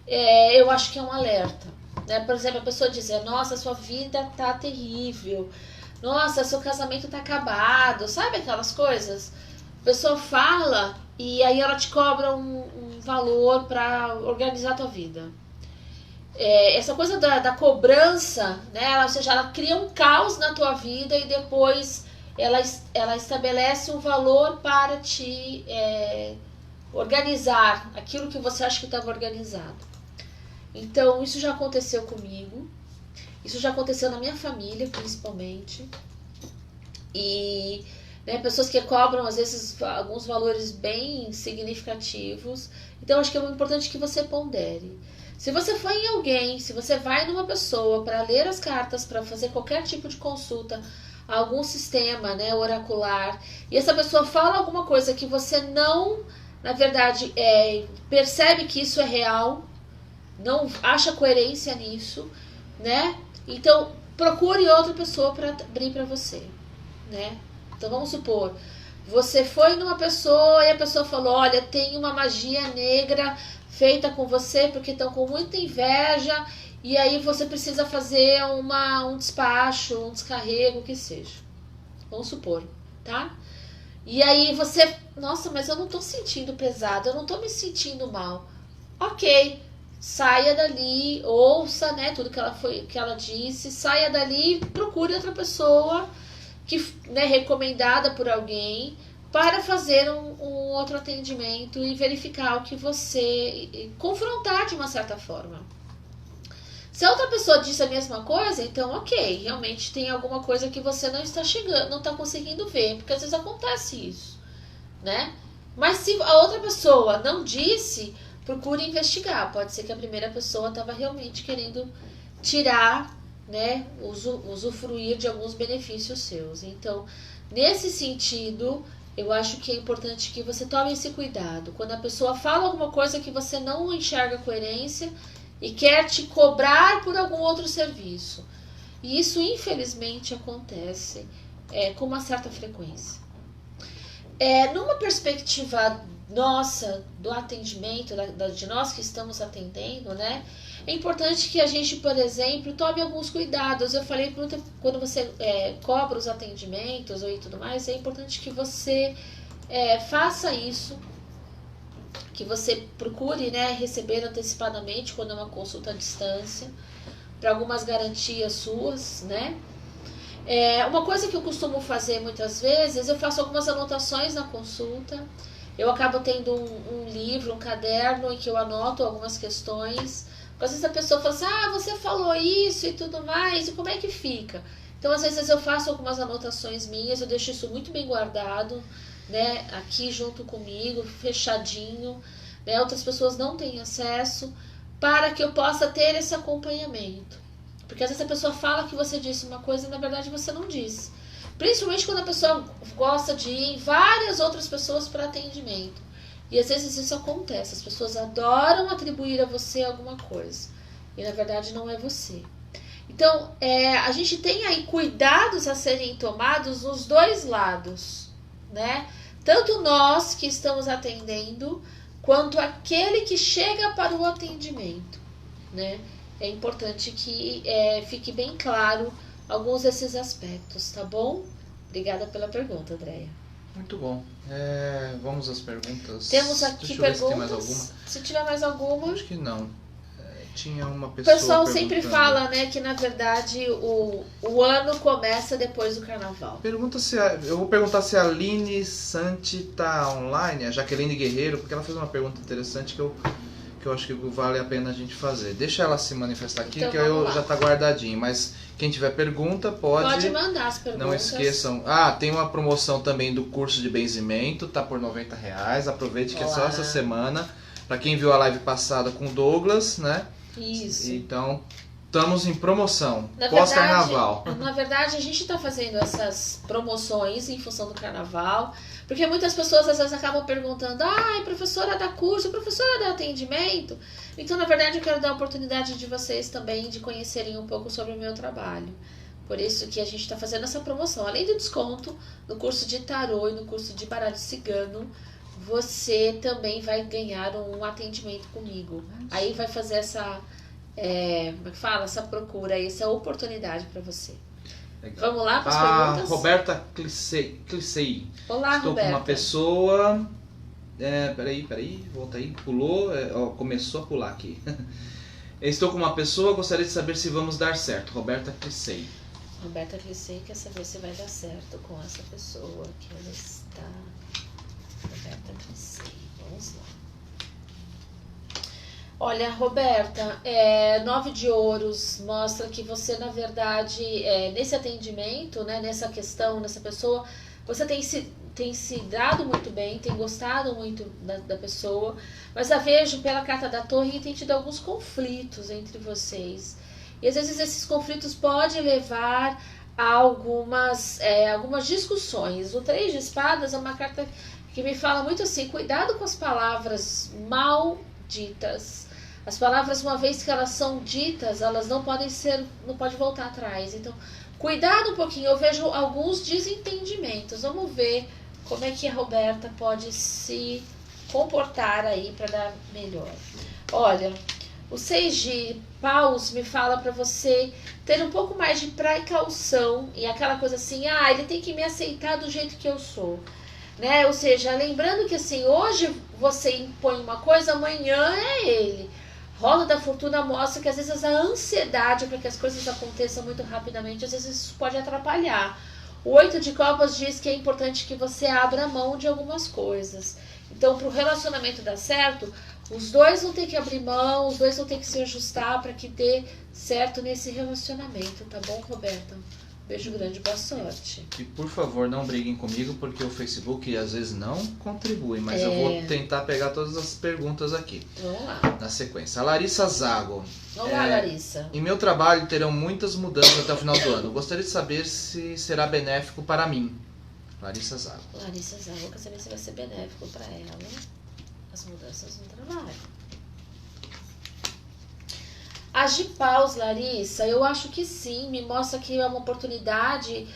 eu acho que é um alerta, né? Por exemplo, a pessoa dizer, nossa, sua vida tá terrível, nossa, seu casamento tá acabado, sabe aquelas coisas? A pessoa fala e aí ela te cobra um valor para organizar a tua vida. Essa coisa da cobrança, né? Ou seja, ela cria um caos na tua vida e depois ela estabelece um valor para te organizar aquilo que você acha que estava organizado. Então, isso já aconteceu comigo, isso já aconteceu na minha família, principalmente, e pessoas que cobram, às vezes, alguns valores bem significativos. Então, acho que é muito importante que você pondere. Se você for em alguém, se você vai numa pessoa para ler as cartas, para fazer qualquer tipo de consulta, algum sistema, né, oracular, e essa pessoa fala alguma coisa que você não, na verdade, percebe que isso é real, não acha coerência nisso, né? Então, procure outra pessoa para abrir para você, né? Então, vamos supor, você foi numa pessoa e a pessoa falou, olha, tem uma magia negra feita com você porque estão com muita inveja e aí você precisa fazer um despacho, um descarrego, o que seja. Vamos supor, tá? E aí você, nossa, mas eu não tô sentindo pesado, eu não tô me sentindo mal. Ok, saia dali, ouça, né, tudo que ela disse, saia dali, procure outra pessoa que, né, recomendada por alguém para fazer um outro atendimento e verificar o que você, confrontar de uma certa forma. Se a outra pessoa disse a mesma coisa, então ok, realmente tem alguma coisa que você não está chegando, não está conseguindo ver, porque às vezes acontece isso, né? Mas se a outra pessoa não disse, procure investigar. Pode ser que a primeira pessoa estava realmente querendo tirar, né, usufruir de alguns benefícios seus. Então, nesse sentido, eu acho que é importante que você tome esse cuidado. Quando a pessoa fala alguma coisa que você não enxerga coerência e quer te cobrar por algum outro serviço. E isso, infelizmente, acontece com uma certa frequência. Numa perspectiva nossa, do atendimento, de nós que estamos atendendo, né? É importante que a gente, por exemplo, tome alguns cuidados. Eu falei muito, quando você cobra os atendimentos e tudo mais, é importante que você faça isso, que você procure, né, receber antecipadamente quando é uma consulta à distância, para algumas garantias suas, né? Uma coisa que eu costumo fazer muitas vezes, eu faço algumas anotações na consulta. Eu acabo tendo um livro, um caderno em que eu anoto algumas questões. Às vezes a pessoa fala assim, você falou isso e tudo mais, e como é que fica? Então, às vezes eu faço algumas anotações minhas, eu deixo isso muito bem guardado, né, aqui junto comigo, fechadinho, né, outras pessoas não têm acesso, para que eu possa ter esse acompanhamento. Porque às vezes a pessoa fala que você disse uma coisa e na verdade você não disse. Principalmente quando a pessoa gosta de ir em várias outras pessoas para atendimento. E às vezes isso acontece, as pessoas adoram atribuir a você alguma coisa. E na verdade não é você. Então, a gente tem aí cuidados a serem tomados nos dois lados, né? Tanto nós que estamos atendendo, quanto aquele que chega para o atendimento, né? É importante que fique bem claro alguns desses aspectos, tá bom? Obrigada pela pergunta, Andréia. Muito bom. Vamos às perguntas. Temos aqui Deixa eu ver perguntas. se tem mais alguma. Se tiver mais alguma. Acho que não. Tinha uma O pessoa pessoal sempre fala, né, que na verdade o ano começa depois do carnaval. Eu vou perguntar se a Aline Santi tá online, a Jaqueline Guerreiro, porque ela fez uma pergunta interessante que eu acho que vale a pena a gente fazer. Deixa ela se manifestar aqui, então, que já tá guardadinho, mas quem tiver pergunta pode mandar as perguntas. Não esqueçam. Tem uma promoção também do curso de benzimento, tá por R$90. Aproveite que é só essa semana. Para quem viu a live passada com o Douglas, né? Isso. Então, estamos em promoção, pós-carnaval. Na verdade, a gente está fazendo essas promoções em função do carnaval, porque muitas pessoas às vezes acabam perguntando, professora dá curso, professora dá atendimento. Então, na verdade, eu quero dar a oportunidade de vocês também de conhecerem um pouco sobre o meu trabalho. Por isso que a gente está fazendo essa promoção. Além do desconto no curso de tarô e no curso de baralho cigano, você também vai ganhar um atendimento comigo. Aí vai fazer essa, como é que fala? Essa procura, essa oportunidade para você. Legal. Vamos lá para as perguntas? Roberta Clicei. Olá, Estou Roberta. com uma pessoa... Peraí, volta aí. Pulou, começou a pular aqui. Estou com uma pessoa, gostaria de saber se vamos dar certo. Roberta Clicei. Roberta Clicei quer saber se vai dar certo com essa pessoa que ela está... Roberta Clicei, vamos lá. Olha, Roberta, 9 de ouros mostra que você, na verdade, nesse atendimento, né, nessa questão, nessa pessoa, você tem se dado muito bem, tem gostado muito da pessoa, mas a vejo pela carta da torre e tem tido alguns conflitos entre vocês. E às vezes esses conflitos podem levar há algumas discussões. O 3 de espadas é uma carta que me fala muito assim, cuidado com as palavras mal ditas. As palavras, uma vez que elas são ditas, elas não pode voltar atrás. Então, cuidado um pouquinho. Eu vejo alguns desentendimentos. Vamos ver como é que a Roberta pode se comportar aí para dar melhor. Olha, o 6 de paus me fala para você ter um pouco mais de precaução e aquela coisa assim, ele tem que me aceitar do jeito que eu sou, né? Ou seja, lembrando que assim, hoje você impõe uma coisa, amanhã é ele. Roda da Fortuna mostra que às vezes a ansiedade para que as coisas aconteçam muito rapidamente, às vezes isso pode atrapalhar. O 8 de copas diz que é importante que você abra mão de algumas coisas. Então, para o relacionamento dar certo, os dois vão ter que abrir mão, os dois vão ter que se ajustar para que dê certo nesse relacionamento, tá bom, Roberta? Beijo grande, boa sorte. E por favor, não briguem comigo, porque o Facebook às vezes não contribui, mas eu vou tentar pegar todas as perguntas aqui. Vamos lá. Na sequência. A Larissa Zago. Vamos lá, Larissa. Em meu trabalho terão muitas mudanças até o final do ano. Gostaria de saber se será benéfico para mim. Larissa Zago. Larissa Zago, quer saber se vai ser benéfico para ela as mudanças no trabalho. As de paus, Larissa, eu acho que sim, me mostra que é uma oportunidade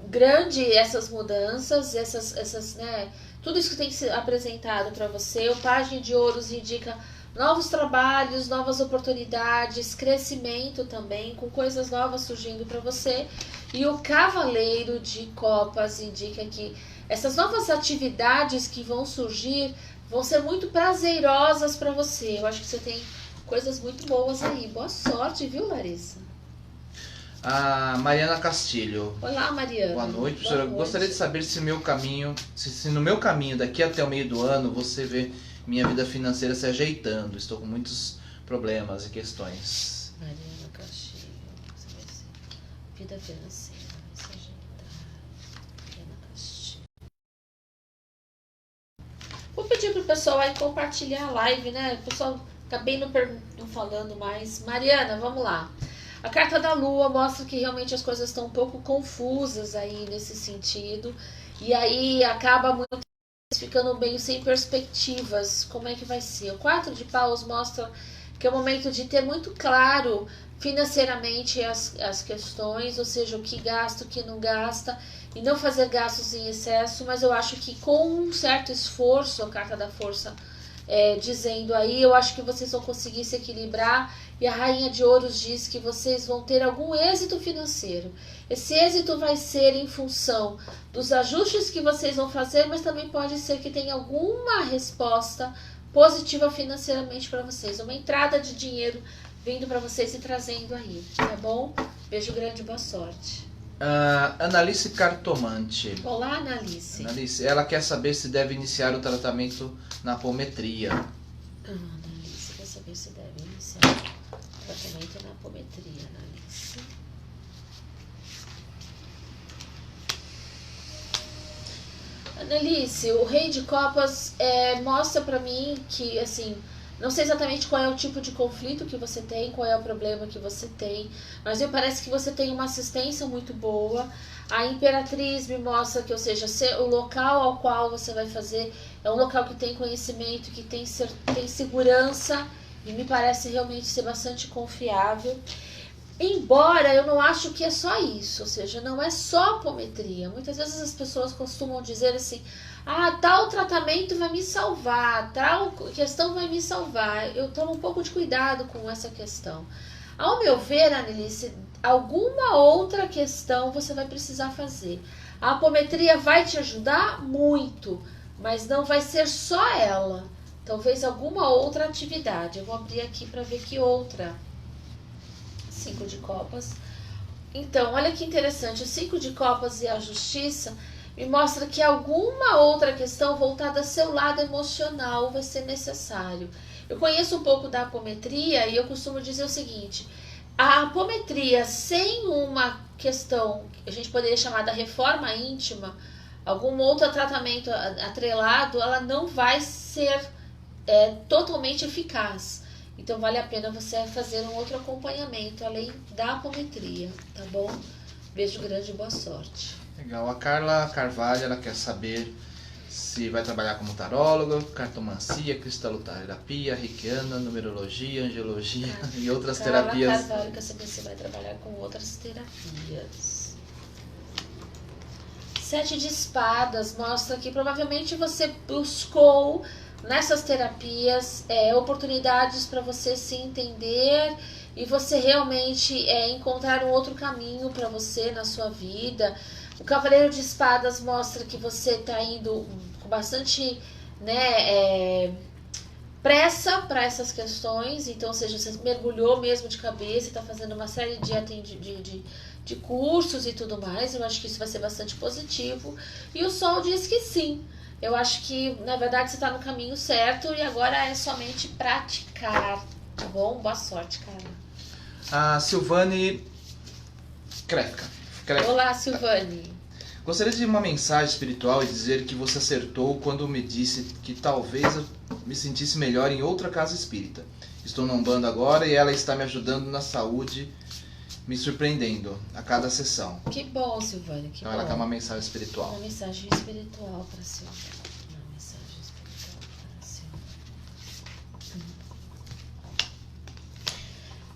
grande essas mudanças, essas, né, tudo isso que tem que ser apresentado para você. O Página de Ouros indica novos trabalhos, novas oportunidades, crescimento também, com coisas novas surgindo para você. E o Cavaleiro de Copas indica que essas novas atividades que vão surgir vão ser muito prazerosas para você. Eu acho que você tem coisas muito boas aí. Boa sorte, viu, Larissa? A Mariana Castilho. Olá, Mariana. Boa noite, professora. Gostaria de saber se no meu caminho daqui até o meio do ano você vê minha vida financeira se ajeitando. Estou com muitos problemas e questões. Mariana Castilho. Vida financeira vai se ajeitar. Mariana Castilho. Vou pedir pro pessoal aí compartilhar a live, né? O pessoal acabei não falando mais. Mariana, vamos lá. A carta da Lua mostra que realmente as coisas estão um pouco confusas aí nesse sentido. E aí acaba muito ficando meio sem perspectivas. Como é que vai ser? O 4 de paus mostra que é o momento de ter muito claro financeiramente as questões, ou seja, o que gasta, o que não gasta, e não fazer gastos em excesso, mas eu acho que com um certo esforço, a carta da força dizendo aí, eu acho que vocês vão conseguir se equilibrar, e a Rainha de Ouros diz que vocês vão ter algum êxito financeiro. Esse êxito vai ser em função dos ajustes que vocês vão fazer, mas também pode ser que tenha alguma resposta positiva financeiramente para vocês, uma entrada de dinheiro vindo para vocês e trazendo aí, tá bom? Beijo grande, boa sorte. Analice Cartomante. Olá, Analice. Analice, ela quer saber se deve iniciar o tratamento na apometria. Analice quer saber se deve iniciar o tratamento na apometria, Analice. Analice, o Rei de Copas mostra pra mim que, assim, não sei exatamente qual é o tipo de conflito que você tem, qual é o problema que você tem, mas me parece que você tem uma assistência muito boa. A Imperatriz me mostra que, ou seja, o local ao qual você vai fazer é um local que tem conhecimento, que tem segurança, e me parece realmente ser bastante confiável. Embora eu não acho que é só isso, ou seja, não é só apometria. Muitas vezes as pessoas costumam dizer assim, tal tratamento vai me salvar, tal questão vai me salvar. Eu tomo um pouco de cuidado com essa questão. Ao meu ver, Anelice, alguma outra questão você vai precisar fazer. A apometria vai te ajudar muito, mas não vai ser só ela. Talvez alguma outra atividade. Eu vou abrir aqui para ver que outra. 5 de copas. Então, olha que interessante. O 5 de copas e a justiça me mostra que alguma outra questão voltada ao seu lado emocional vai ser necessário. Eu conheço um pouco da apometria e eu costumo dizer o seguinte: a apometria sem uma questão, a gente poderia chamar da reforma íntima, algum outro tratamento atrelado, ela não vai ser totalmente eficaz. Então vale a pena você fazer um outro acompanhamento além da apometria, tá bom? Beijo grande e boa sorte. Legal. A Carla Carvalho, ela quer saber se vai trabalhar como taróloga, cartomancia, cristaloterapia, reikiana, numerologia, angelologia e outras terapias. Carla Carvalho quer saber se vai trabalhar com outras terapias. 7 de espadas mostra que provavelmente você buscou nessas terapias oportunidades para você se entender e você realmente encontrar um outro caminho para você na sua vida. O Cavaleiro de Espadas mostra que você está indo com bastante pressa para essas questões, então, ou seja, você mergulhou mesmo de cabeça e está fazendo uma série de cursos e tudo mais. Eu acho que isso vai ser bastante positivo. E o Sol diz que sim. Eu acho que, na verdade, você está no caminho certo e agora é somente praticar, tá bom? Boa sorte, cara. A Silvane Krefka. Olá, Silvane. Gostaria de uma mensagem espiritual e dizer que você acertou quando me disse que talvez eu me sentisse melhor em outra casa espírita. Estou na Umbanda agora e ela está me ajudando na saúde, me surpreendendo a cada sessão. Que bom, Silvane, que então bom. Ela quer uma mensagem espiritual. Uma mensagem espiritual para a Silvane. Uma mensagem espiritual para a Silvane.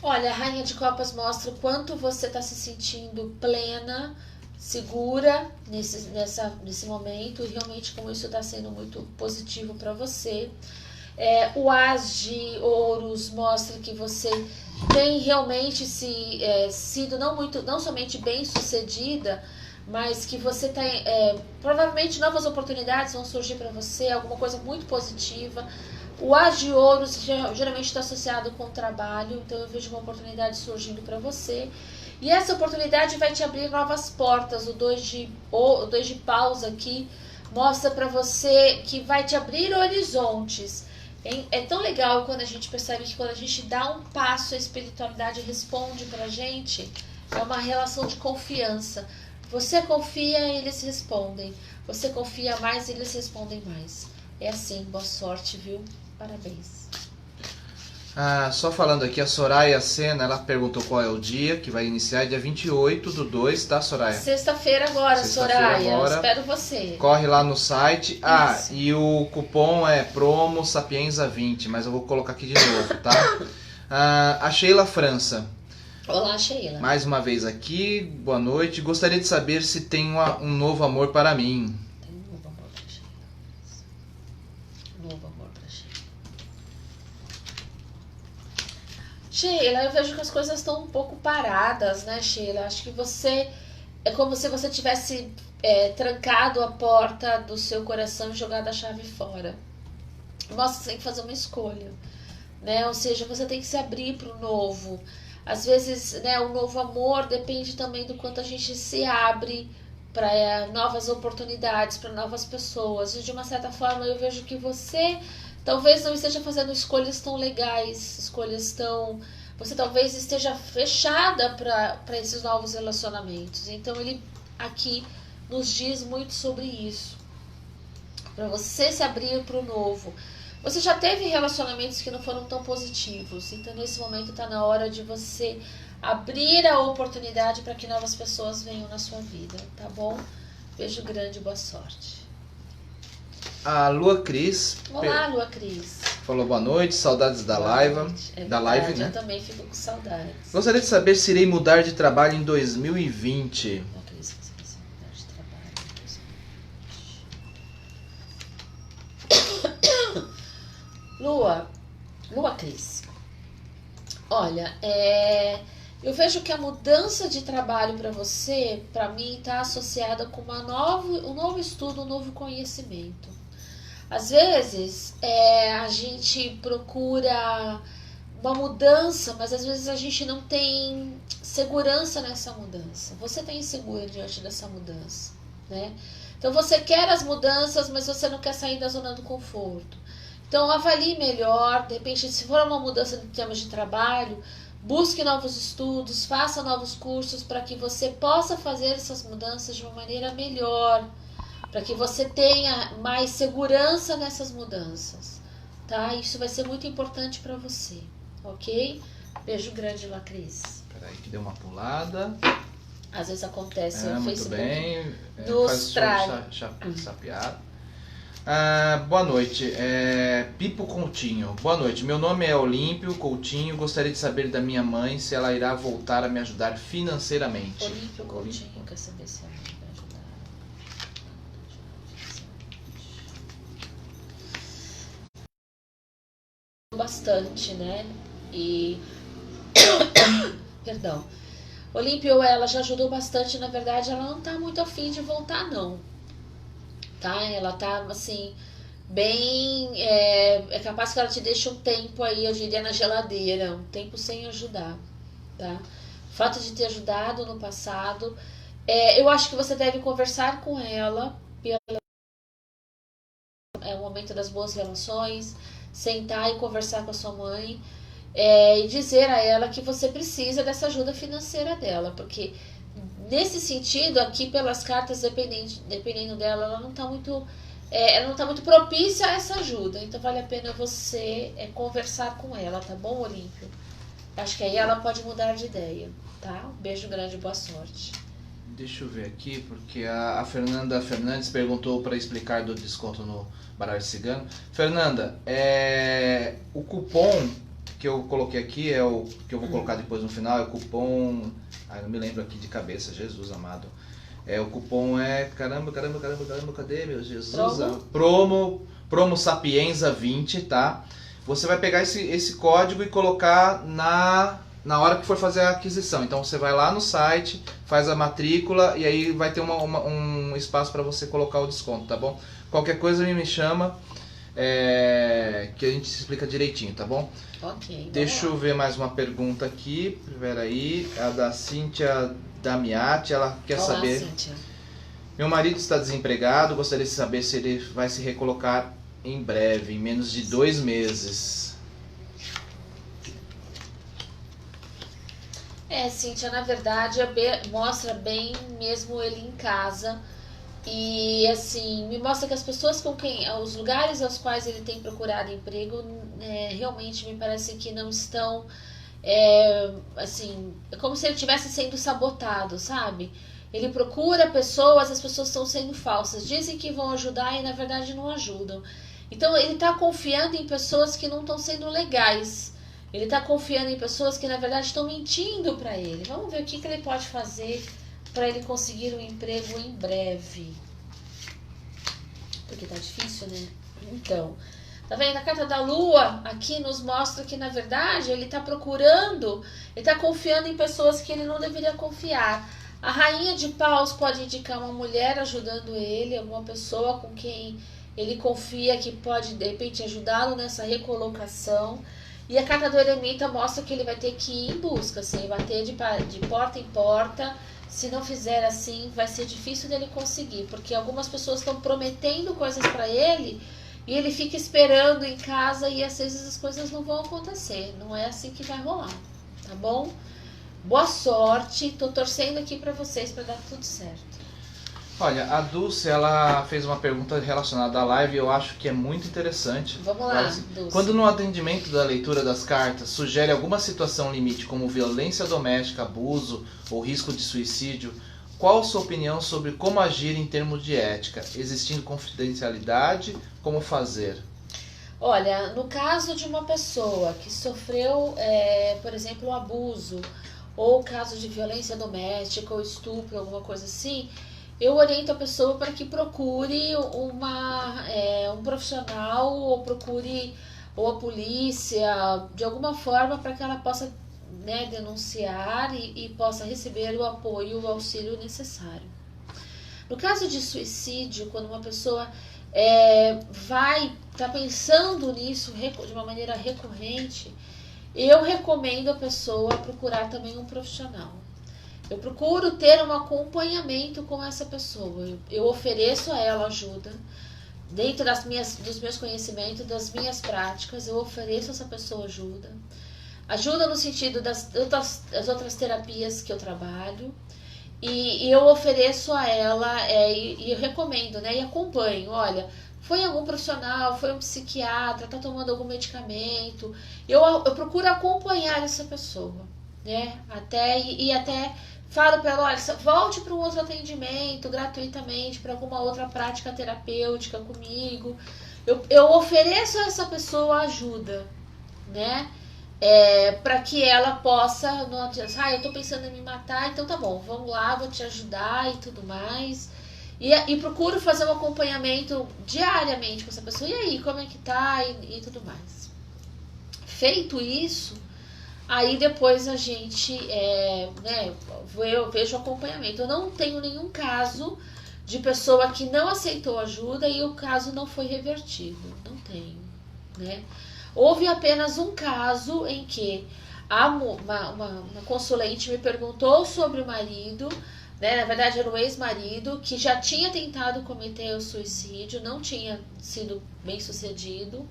Olha, a Rainha de Copas mostra o quanto você está se sentindo plena, segura nesse momento e realmente como isso está sendo muito positivo para você. O As de Ouros mostra que você tem realmente sido não somente bem sucedida, mas que você tem provavelmente novas oportunidades vão surgir para você, alguma coisa muito positiva. O As de Ouros geralmente está associado com o trabalho, então eu vejo uma oportunidade surgindo para você. E essa oportunidade vai te abrir novas portas. O 2 de paus aqui mostra para você que vai te abrir horizontes. É tão legal quando a gente percebe que quando a gente dá um passo, a espiritualidade responde pra gente. É uma relação de confiança. Você confia, eles respondem. Você confia mais, eles respondem mais. É assim, boa sorte, viu? Parabéns. Só falando aqui, a Soraya Sena, ela perguntou qual é o dia que vai iniciar, dia 28/2, tá, Soraya? Sexta-feira agora, Soraya. Agora. Espero você. Corre lá no site. E o cupom é promo Sapienza 20, mas eu vou colocar aqui de novo, tá? A Sheila França. Olá, Sheila. Mais uma vez aqui, boa noite. Gostaria de saber se tem um novo amor para mim. Tem um novo amor para Sheila. Novo amor para Sheila. Sheila, eu vejo que as coisas estão um pouco paradas, né, Sheila? Acho que você... É como se você tivesse trancado a porta do seu coração e jogado a chave fora. Mostra que você tem que fazer uma escolha, né? Ou seja, você tem que se abrir para o novo. Às vezes, né, o novo amor depende também do quanto a gente se abre para novas oportunidades, para novas pessoas. E de uma certa forma, eu vejo que você... talvez não esteja fazendo escolhas tão legais, você talvez esteja fechada para esses novos relacionamentos. Então ele aqui nos diz muito sobre isso. Para você se abrir para o novo. Você já teve relacionamentos que não foram tão positivos. Então nesse momento está na hora de você abrir a oportunidade para que novas pessoas venham na sua vida, tá bom? Beijo grande e boa sorte. A Lua Cris. Olá, Lua Cris. Falou boa noite, saudades da live. Da live, né? Eu também fico com saudades. Gostaria de saber se irei mudar de trabalho em 2020. Lua Cris, você precisa mudar de trabalho em 2020. Lua Cris. Olha, eu vejo que a mudança de trabalho para você, para mim, está associada com um novo estudo, um novo conhecimento. Às vezes, a gente procura uma mudança, mas às vezes a gente não tem segurança nessa mudança. Você está inseguro diante dessa mudança, né? Então, você quer as mudanças, mas você não quer sair da zona do conforto. Então, avalie melhor. De repente, se for uma mudança em termos de trabalho, busque novos estudos, faça novos cursos para que você possa fazer essas mudanças de uma maneira melhor, para que você tenha mais segurança nessas mudanças, tá? Isso vai ser muito importante para você, ok? Beijo grande, Lua Cris. Peraí que deu uma pulada. Às vezes acontece no muito Facebook. bem. Nos traz. Sapeado. Boa noite, Pipo Coutinho. Boa noite, meu nome é Olímpio Coutinho. Gostaria de saber da minha mãe se ela irá voltar a me ajudar financeiramente. Olímpio Coutinho, quer saber se ela vai ajudar? Bastante, né? E perdão. Olímpio, ela já ajudou bastante, na verdade ela não tá muito afim de voltar não, tá? Ela tá assim, bem, é capaz que ela te deixe um tempo aí, eu diria na geladeira, um tempo sem ajudar, tá? O fato de ter ajudado no passado, eu acho que você deve conversar com ela, é o momento das boas relações, sentar e conversar com a sua mãe, e dizer a ela que você precisa dessa ajuda financeira dela, porque nesse sentido, aqui pelas cartas, dependendo dela, ela não está muito propícia a essa ajuda, então vale a pena você conversar com ela, tá bom, Olímpio? Acho que aí ela pode mudar de ideia, tá? Um beijo grande, boa sorte. Deixa eu ver aqui, porque a Fernanda Fernandes perguntou para explicar do desconto no baralho cigano. Fernanda, o cupom que eu coloquei aqui é o que eu vou colocar depois no final, é o cupom... não me lembro aqui de cabeça, Jesus amado. O cupom caramba, cadê, meu Jesus? Promo Sapienza 20, tá? Você vai pegar esse código e colocar na hora que for fazer a aquisição. Então você vai lá no site, faz a matrícula e aí vai ter um espaço para você colocar o desconto, tá bom? Qualquer coisa me chama, que a gente explica direitinho, tá bom? Ok. Deixa eu ver mais uma pergunta aqui. Peraí, a da Cíntia Damiati, ela quer saber... Cíntia. Meu marido está desempregado, gostaria de saber se ele vai se recolocar em breve, em menos de 2 meses. Cíntia, na verdade, mostra bem mesmo ele em casa. E assim, me mostra que as pessoas os lugares aos quais ele tem procurado emprego, realmente me parece que não estão, assim, é como se ele estivesse sendo sabotado, sabe? Ele procura pessoas, as pessoas estão sendo falsas, dizem que vão ajudar e na verdade não ajudam. Então ele está confiando em pessoas que não estão sendo legais. Ele está confiando em pessoas que na verdade estão mentindo para ele. Vamos ver o que ele pode fazer para ele conseguir um emprego em breve. Porque tá difícil, né? Então, tá vendo? A carta da lua aqui nos mostra que na verdade ele tá procurando, ele tá confiando em pessoas que ele não deveria confiar. A rainha de paus pode indicar uma mulher ajudando ele, alguma pessoa com quem ele confia que pode de repente ajudá-lo nessa recolocação. E a carta do eremita mostra que ele vai ter que ir em busca, assim, bater de porta em porta. Se não fizer assim, vai ser difícil dele conseguir, porque algumas pessoas estão prometendo coisas para ele e ele fica esperando em casa e às vezes as coisas não vão acontecer. Não é assim que vai rolar, tá bom? Boa sorte, tô torcendo aqui para vocês para dar tudo certo. Olha, a Dulce, ela fez uma pergunta relacionada à live e eu acho que é muito interessante. Vamos lá, assim, Dulce. Quando no atendimento da leitura das cartas sugere alguma situação limite como violência doméstica, abuso ou risco de suicídio, qual a sua opinião sobre como agir em termos de ética? Existindo confidencialidade, como fazer? Olha, no caso de uma pessoa que sofreu, por exemplo, um abuso ou caso de violência doméstica ou estupro, alguma coisa assim, eu oriento a pessoa para que procure um profissional ou procure ou a polícia, de alguma forma, para que ela possa, né, denunciar e possa receber o apoio, o auxílio necessário. No caso de suicídio, quando uma pessoa tá pensando nisso de uma maneira recorrente, eu recomendo a pessoa procurar também um profissional. Eu procuro ter um acompanhamento com essa pessoa. Eu ofereço a ela ajuda. Dentro dos meus conhecimentos, das minhas práticas, eu ofereço a essa pessoa ajuda. Ajuda no sentido das outras terapias que eu trabalho. E eu ofereço a ela, e eu recomendo, né? E acompanho. Olha, foi algum profissional, foi um psiquiatra, está tomando algum medicamento. Eu procuro acompanhar essa pessoa, né? Até Falo para ela, olha, volte para um outro atendimento gratuitamente, para alguma outra prática terapêutica comigo. Eu ofereço a essa pessoa ajuda, né? Para que ela possa, não adianta, eu tô pensando em me matar, então tá bom, vamos lá, vou te ajudar e tudo mais. E procuro fazer um acompanhamento diariamente com essa pessoa. E aí, como é que tá? E tudo mais. Feito isso, aí depois a gente, eu vejo o acompanhamento. Eu não tenho nenhum caso de pessoa que não aceitou ajuda e o caso não foi revertido. Não tenho, né? Houve apenas um caso em que uma consulente me perguntou sobre o marido, né? Na verdade era um ex-marido que já tinha tentado cometer o suicídio, não tinha sido bem sucedido.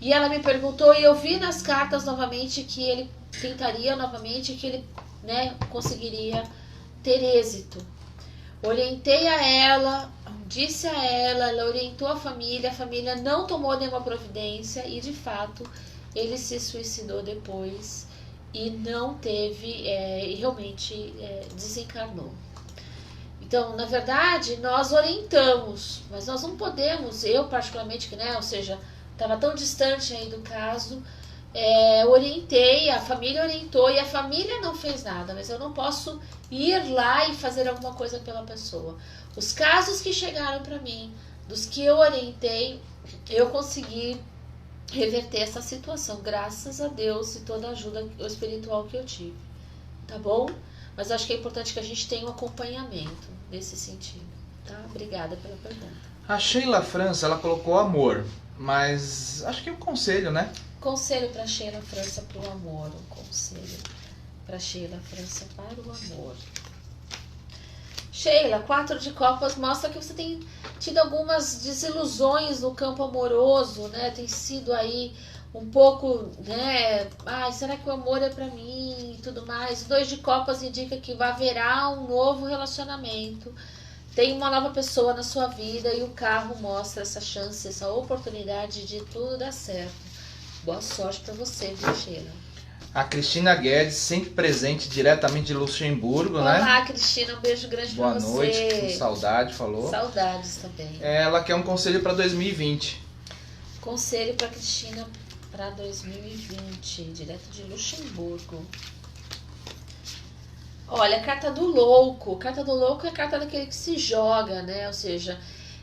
E ela me perguntou, e eu vi nas cartas novamente que ele tentaria novamente, que ele, né, conseguiria ter êxito. Orientei a ela, disse a ela orientou a família não tomou nenhuma providência e de fato ele se suicidou depois e não teve, realmente desencarnou. Então, na verdade, nós orientamos, mas nós não podemos, eu particularmente, né, ou seja, estava tão distante aí do caso, orientei, a família orientou e a família não fez nada, mas eu não posso ir lá e fazer alguma coisa pela pessoa. Os casos que chegaram para mim, dos que eu orientei, eu consegui reverter essa situação, graças a Deus e toda a ajuda espiritual que eu tive, tá bom? Mas acho que é importante que a gente tenha um acompanhamento nesse sentido, tá? Obrigada pela pergunta. A Sheila França, ela colocou amor, mas acho que é um conselho, né? Conselho para Sheila França para o amor, um conselho para Sheila França para o amor. Sheila, 4 de copas mostra que você tem tido algumas desilusões no campo amoroso, né? Tem sido aí um pouco, né? Será que o amor é pra mim e tudo mais? 2 de copas indica que haverá um novo relacionamento. Tem uma nova pessoa na sua vida e o carro mostra essa chance, essa oportunidade de tudo dar certo. Boa sorte pra você, viu, Sheila? A Cristina Guedes, sempre presente diretamente de Luxemburgo, Olá, né? Olá, Cristina, um beijo grande pra você. Boa noite, com saudade, falou. Saudades também. Ela quer um conselho para 2020. Conselho pra Cristina para 2020, direto de Luxemburgo. Olha, a carta do louco. A carta do louco é a carta daquele que se joga, né? Ou seja,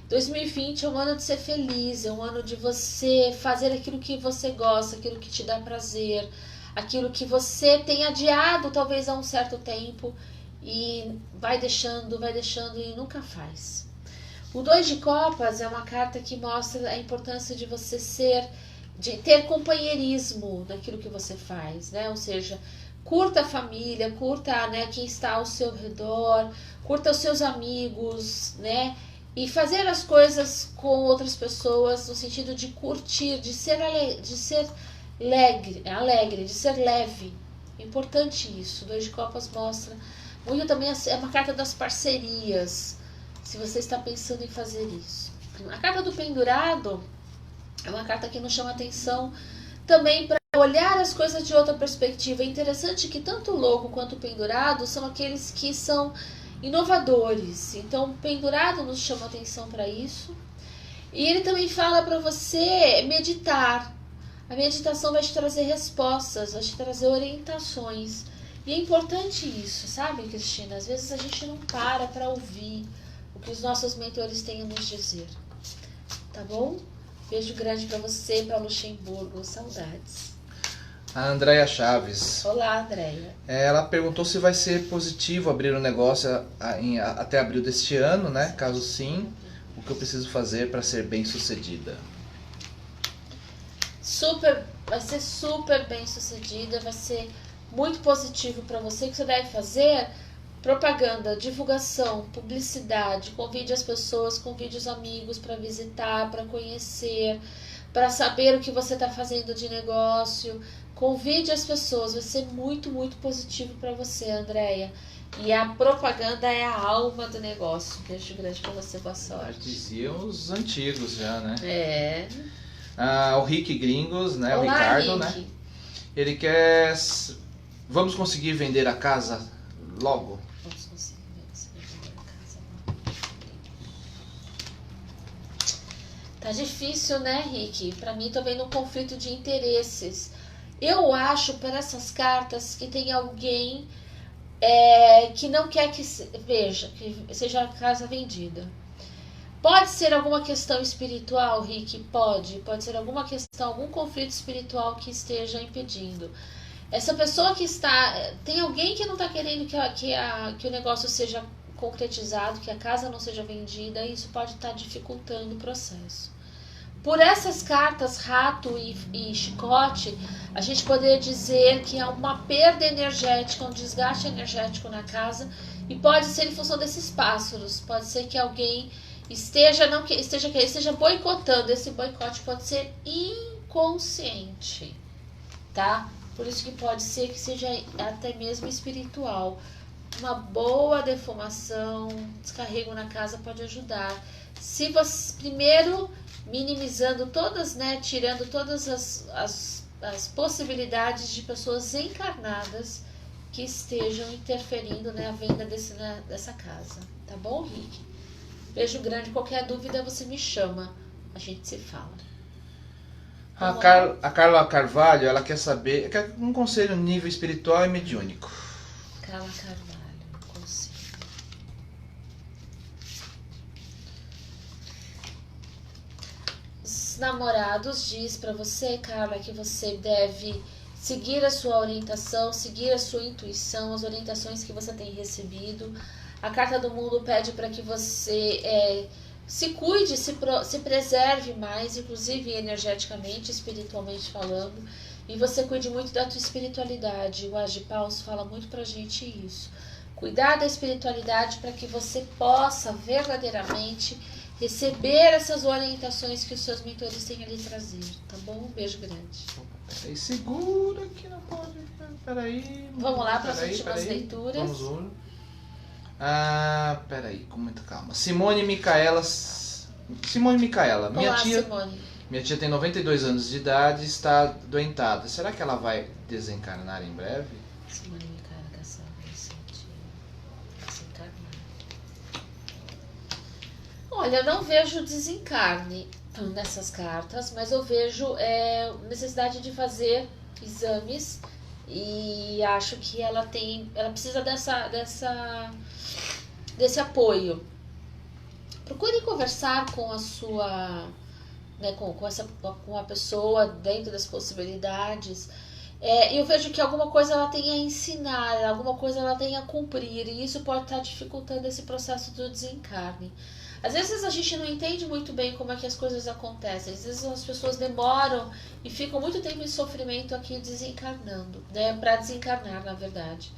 2020 é um ano de ser feliz, é um ano de você fazer aquilo que você gosta, aquilo que te dá prazer, aquilo que você tem adiado talvez há um certo tempo e vai deixando e nunca faz. O 2 de copas é uma carta que mostra a importância de você de ter companheirismo naquilo que você faz, né? Ou seja, curta a família, curta, né, quem está ao seu redor, curta os seus amigos, né? E fazer as coisas com outras pessoas no sentido de curtir, de ser alegre, de ser leve. Importante isso. 2 de copas mostra muito também, é uma carta das parcerias, se você está pensando em fazer isso. A carta do pendurado é uma carta que nos chama atenção também para olhar as coisas de outra perspectiva. É interessante que tanto o louco quanto o pendurado são aqueles que são inovadores. Então, o pendurado nos chama atenção para isso. E ele também fala para você meditar. A meditação vai te trazer respostas, vai te trazer orientações. E é importante isso, sabe, Cristina? Às vezes a gente não para ouvir o que os nossos mentores têm a nos dizer. Tá bom? Beijo grande para você, para Luxemburgo. Saudades. A Andréia Chaves. Olá, Andréia. Ela perguntou se vai ser positivo abrir um negócio até abril deste ano, né? Caso sim, o que eu preciso fazer para ser bem sucedida? Vai ser super bem sucedida, vai ser muito positivo para você. O que você deve fazer? Propaganda, divulgação, publicidade, convide as pessoas, convide os amigos para visitar, para conhecer, para saber o que você está fazendo de negócio. Convide as pessoas, vai ser muito, muito positivo para você, Andréia. E a propaganda é a alma do negócio. Beijo grande para você, boa sorte. Diziam os antigos já, né? É. O Rick Gringos, né? Olá, o Ricardo, Rick. né? Ele quer... Vamos conseguir vender a casa logo? Vamos conseguir ver esse vendedor da casa. Tá difícil, né, Rick? Pra mim tô vendo um conflito de interesses. Eu acho, por essas cartas, que tem alguém que não quer que seja a casa vendida. Pode ser alguma questão espiritual, Rick? Pode ser alguma questão, algum conflito espiritual que esteja impedindo. Essa pessoa que está... Tem alguém que não está querendo que o negócio seja concretizado, que a casa não seja vendida, e isso pode estar dificultando o processo. Por essas cartas, rato e chicote, a gente poderia dizer que há uma perda energética, um desgaste energético na casa, e pode ser em função desses pássaros. Pode ser que alguém esteja boicotando. Esse boicote pode ser inconsciente, tá? Por isso que pode ser que seja até mesmo espiritual. Uma boa defumação, descarrego na casa pode ajudar. Se você primeiro minimizando todas, né, tirando todas as possibilidades de pessoas encarnadas que estejam interferindo na venda dessa casa, tá bom, Rick? Beijo grande, qualquer dúvida você me chama, a gente se fala. A Carla Carvalho, ela quer saber, um conselho nível espiritual e mediúnico. Carla Carvalho, conselho. Os namorados diz pra você, Carla, que você deve seguir a sua orientação, seguir a sua intuição, as orientações que você tem recebido. A carta do mundo pede para que você se cuide, se preserve mais, inclusive energeticamente, espiritualmente falando, e você cuide muito da tua espiritualidade. O As de Paus fala muito pra gente isso. Cuidar da espiritualidade para que você possa verdadeiramente receber essas orientações que os seus mentores têm a lhe trazer, tá bom? Um beijo grande. Peraí, segura que não pode. Peraí. Vamos lá para as últimas leituras. Vamos. Peraí, com muita calma. Simone Micaela. Olá, Minha tia tem 92 anos de idade e está doentada. Será que ela vai desencarnar em breve? Simone Micaela Cassava, desencarnar. Olha, eu não vejo desencarne nessas cartas, mas eu vejo necessidade de fazer exames e acho que ela precisa desse apoio. Procure conversar com a sua, né, com a pessoa dentro das possibilidades. Eu vejo que alguma coisa ela tem a ensinar, alguma coisa ela tem a cumprir, e isso pode estar dificultando esse processo do desencarne. Às vezes a gente não entende muito bem como é que as coisas acontecem. Às vezes as pessoas demoram e ficam muito tempo em sofrimento aqui desencarnando, né, para desencarnar, na verdade.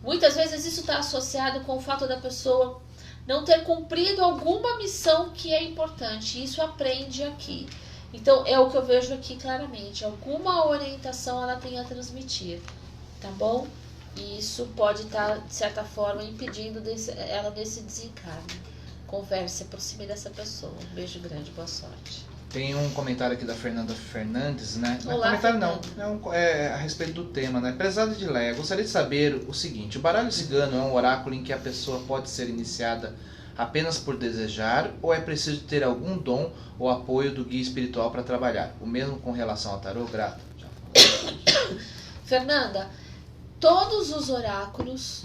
Muitas vezes isso está associado com o fato da pessoa não ter cumprido alguma missão que é importante. Isso aprende aqui. Então é o que eu vejo aqui claramente. Alguma orientação ela tem a transmitir, tá bom? E isso pode estar, de certa forma, impedindo ela desse desencarne. Converse, se aproxime dessa pessoa. Um beijo grande, boa sorte. Tem um comentário aqui da Fernanda Fernandes, né? Não é Olá, comentário Fernanda. não, é a respeito do tema, né? Prezado de Leia, gostaria de saber o seguinte: o baralho cigano é um oráculo em que a pessoa pode ser iniciada apenas por desejar, ou é preciso ter algum dom ou apoio do guia espiritual para trabalhar? O mesmo com relação ao tarô? Grato. Fernanda, todos os oráculos,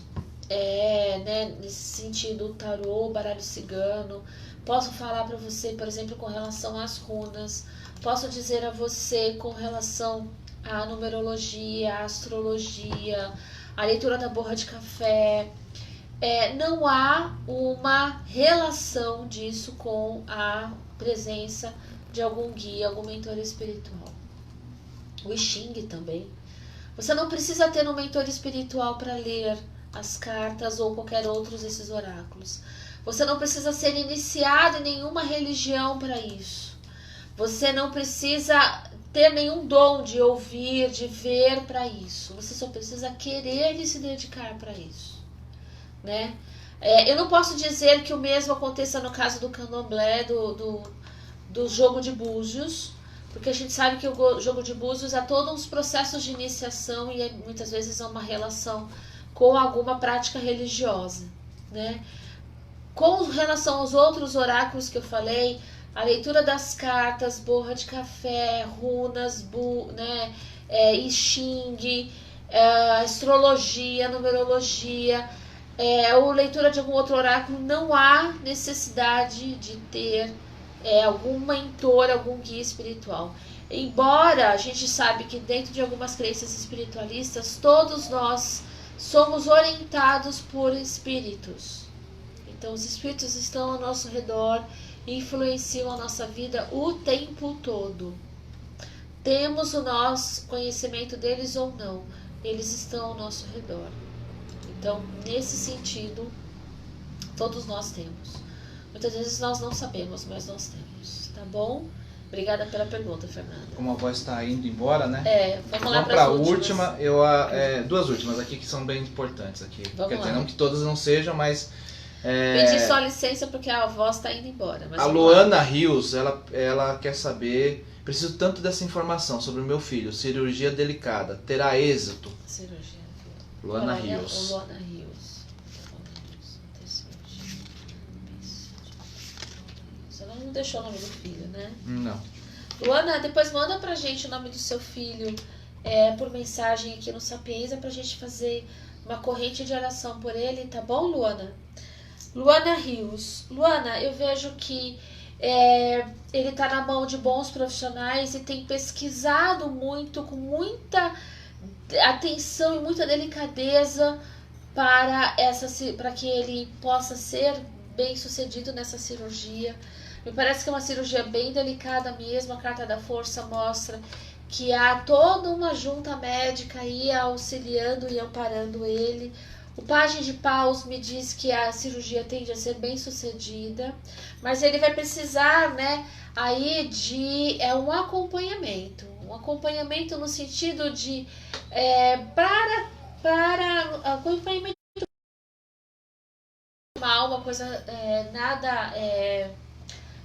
né, nesse sentido, tarô, baralho cigano, posso falar para você, por exemplo, com relação às runas, posso dizer a você com relação à numerologia, à astrologia, à leitura da borra de café. Não há uma relação disso com a presença de algum guia, algum mentor espiritual. O I Ching também. Você não precisa ter um mentor espiritual para ler as cartas ou qualquer outro desses oráculos. Você não precisa ser iniciado em nenhuma religião para isso. Você não precisa ter nenhum dom de ouvir, de ver para isso. Você só precisa querer e se dedicar para isso, né? Eu não posso dizer que o mesmo aconteça no caso do candomblé, do jogo de búzios, porque a gente sabe que o jogo de búzios há todos uns processos de iniciação e muitas vezes há uma relação com alguma prática religiosa, né? Com relação aos outros oráculos que eu falei, a leitura das cartas, borra de café, runas, né, I Ching, astrologia, numerologia, ou leitura de algum outro oráculo, não há necessidade de ter algum mentor, algum guia espiritual. Embora a gente sabe que dentro de algumas crenças espiritualistas, todos nós somos orientados por espíritos. Então os espíritos estão ao nosso redor e influenciam a nossa vida o tempo todo. Temos o nosso conhecimento deles ou não, eles estão ao nosso redor. Então, nesse sentido, todos nós temos. Muitas vezes nós não sabemos, mas nós temos. Tá bom? Obrigada pela pergunta, Fernanda. Como a voz está indo embora, né? Vamos lá para a última. Duas últimas aqui que são bem importantes aqui. Quer dizer, não que todas não sejam, mas... Pedi só licença porque a voz está indo embora. Mas a Luana Rios, ela quer saber... Preciso tanto dessa informação sobre o meu filho. Cirurgia delicada. Terá êxito? Cirurgia. Luana Rios. Luana Rios. Você não deixou o nome do filho, né? Não. Luana, depois manda pra gente o nome do seu filho por mensagem aqui no Sapienza pra gente fazer uma corrente de oração por ele, tá bom, Luana? Luana Rios. Luana, eu vejo que ele tá na mão de bons profissionais e tem pesquisado muito, com muita atenção e muita delicadeza para que ele possa ser bem sucedido nessa cirurgia. Me parece que é uma cirurgia bem delicada mesmo. A carta da força mostra que há toda uma junta médica aí auxiliando e amparando ele. O pajem de paus me diz que a cirurgia tende a ser bem sucedida, mas ele vai precisar, né, aí de um acompanhamento no sentido de para acompanhamento normal, uma coisa nada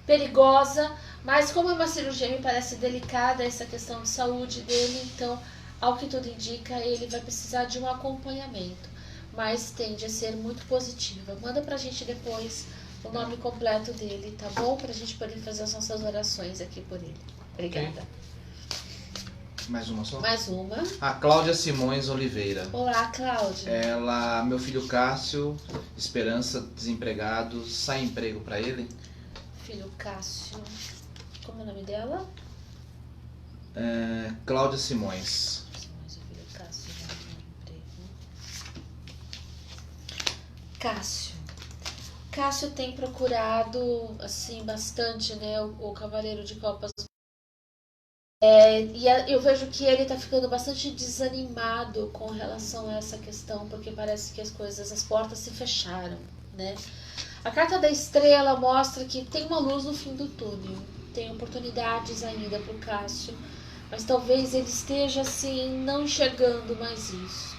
perigosa, mas como é uma cirurgia me parece delicada essa questão de saúde dele, então ao que tudo indica ele vai precisar de um acompanhamento, mas tende a ser muito positiva. Manda pra gente depois o nome completo dele, tá bom? Pra gente poder fazer as nossas orações aqui por ele. Obrigada. Okay. Mais uma só? Mais uma. A Cláudia Simões Oliveira. Olá, Cláudia. Meu filho Cássio, Esperança, desempregado, sai emprego pra ele? Filho Cássio. Como é o nome dela? Cláudia Simões. Cássio tem procurado assim bastante, né, o Cavaleiro de Copas. E eu vejo que ele está ficando bastante desanimado com relação a essa questão, porque parece que as portas se fecharam, né? A carta da estrela mostra que tem uma luz no fim do túnel, tem oportunidades ainda para o Cássio, mas talvez ele esteja assim não enxergando mais isso.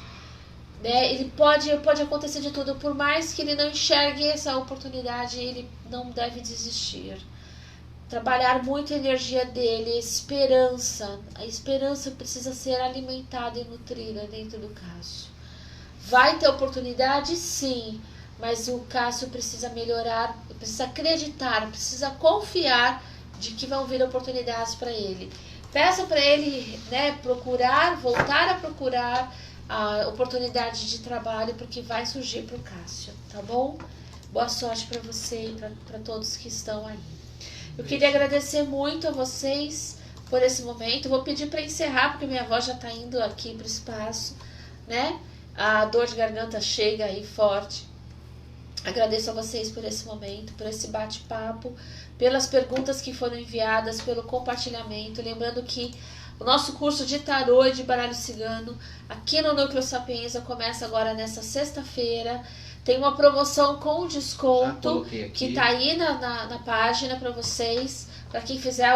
Ele pode acontecer de tudo, por mais que ele não enxergue essa oportunidade, ele não deve desistir. Trabalhar muito a energia dele, a esperança precisa ser alimentada e nutrida dentro do Cássio. Vai ter oportunidade, sim, mas o Cássio precisa melhorar, precisa acreditar, precisa confiar de que vão vir oportunidades para ele. Peça para ele, né, voltar a procurar a oportunidade de trabalho, porque vai surgir para o Cássio, tá bom? Boa sorte para você e para todos que estão aí. Eu queria agradecer muito a vocês por esse momento. Vou pedir para encerrar, porque minha voz já está indo aqui para o espaço, né? A dor de garganta chega aí forte. Agradeço a vocês por esse momento, por esse bate-papo, pelas perguntas que foram enviadas, pelo compartilhamento. Lembrando que o nosso curso de tarô e de baralho cigano aqui no Núcleo Sapienza começa agora nessa sexta-feira. Tem uma promoção com desconto que está aí na página para vocês, para quem fizer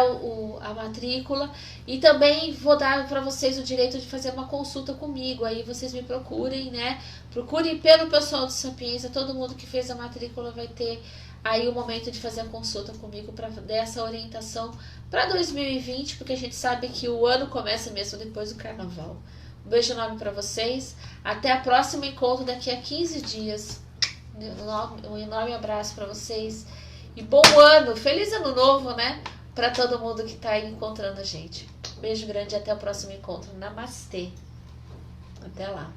a matrícula. E também vou dar para vocês o direito de fazer uma consulta comigo. Aí vocês me procurem, né? Procurem pelo pessoal do Sapienza. Todo mundo que fez a matrícula vai ter aí o momento de fazer a consulta comigo para dar essa orientação para 2020, porque a gente sabe que o ano começa mesmo depois do carnaval. Um beijo enorme para vocês. Até o próximo encontro daqui a 15 dias. Um enorme abraço para vocês. E bom ano, feliz ano novo, né? Para todo mundo que tá aí encontrando a gente. Beijo grande e até o próximo encontro. Namastê. Até lá.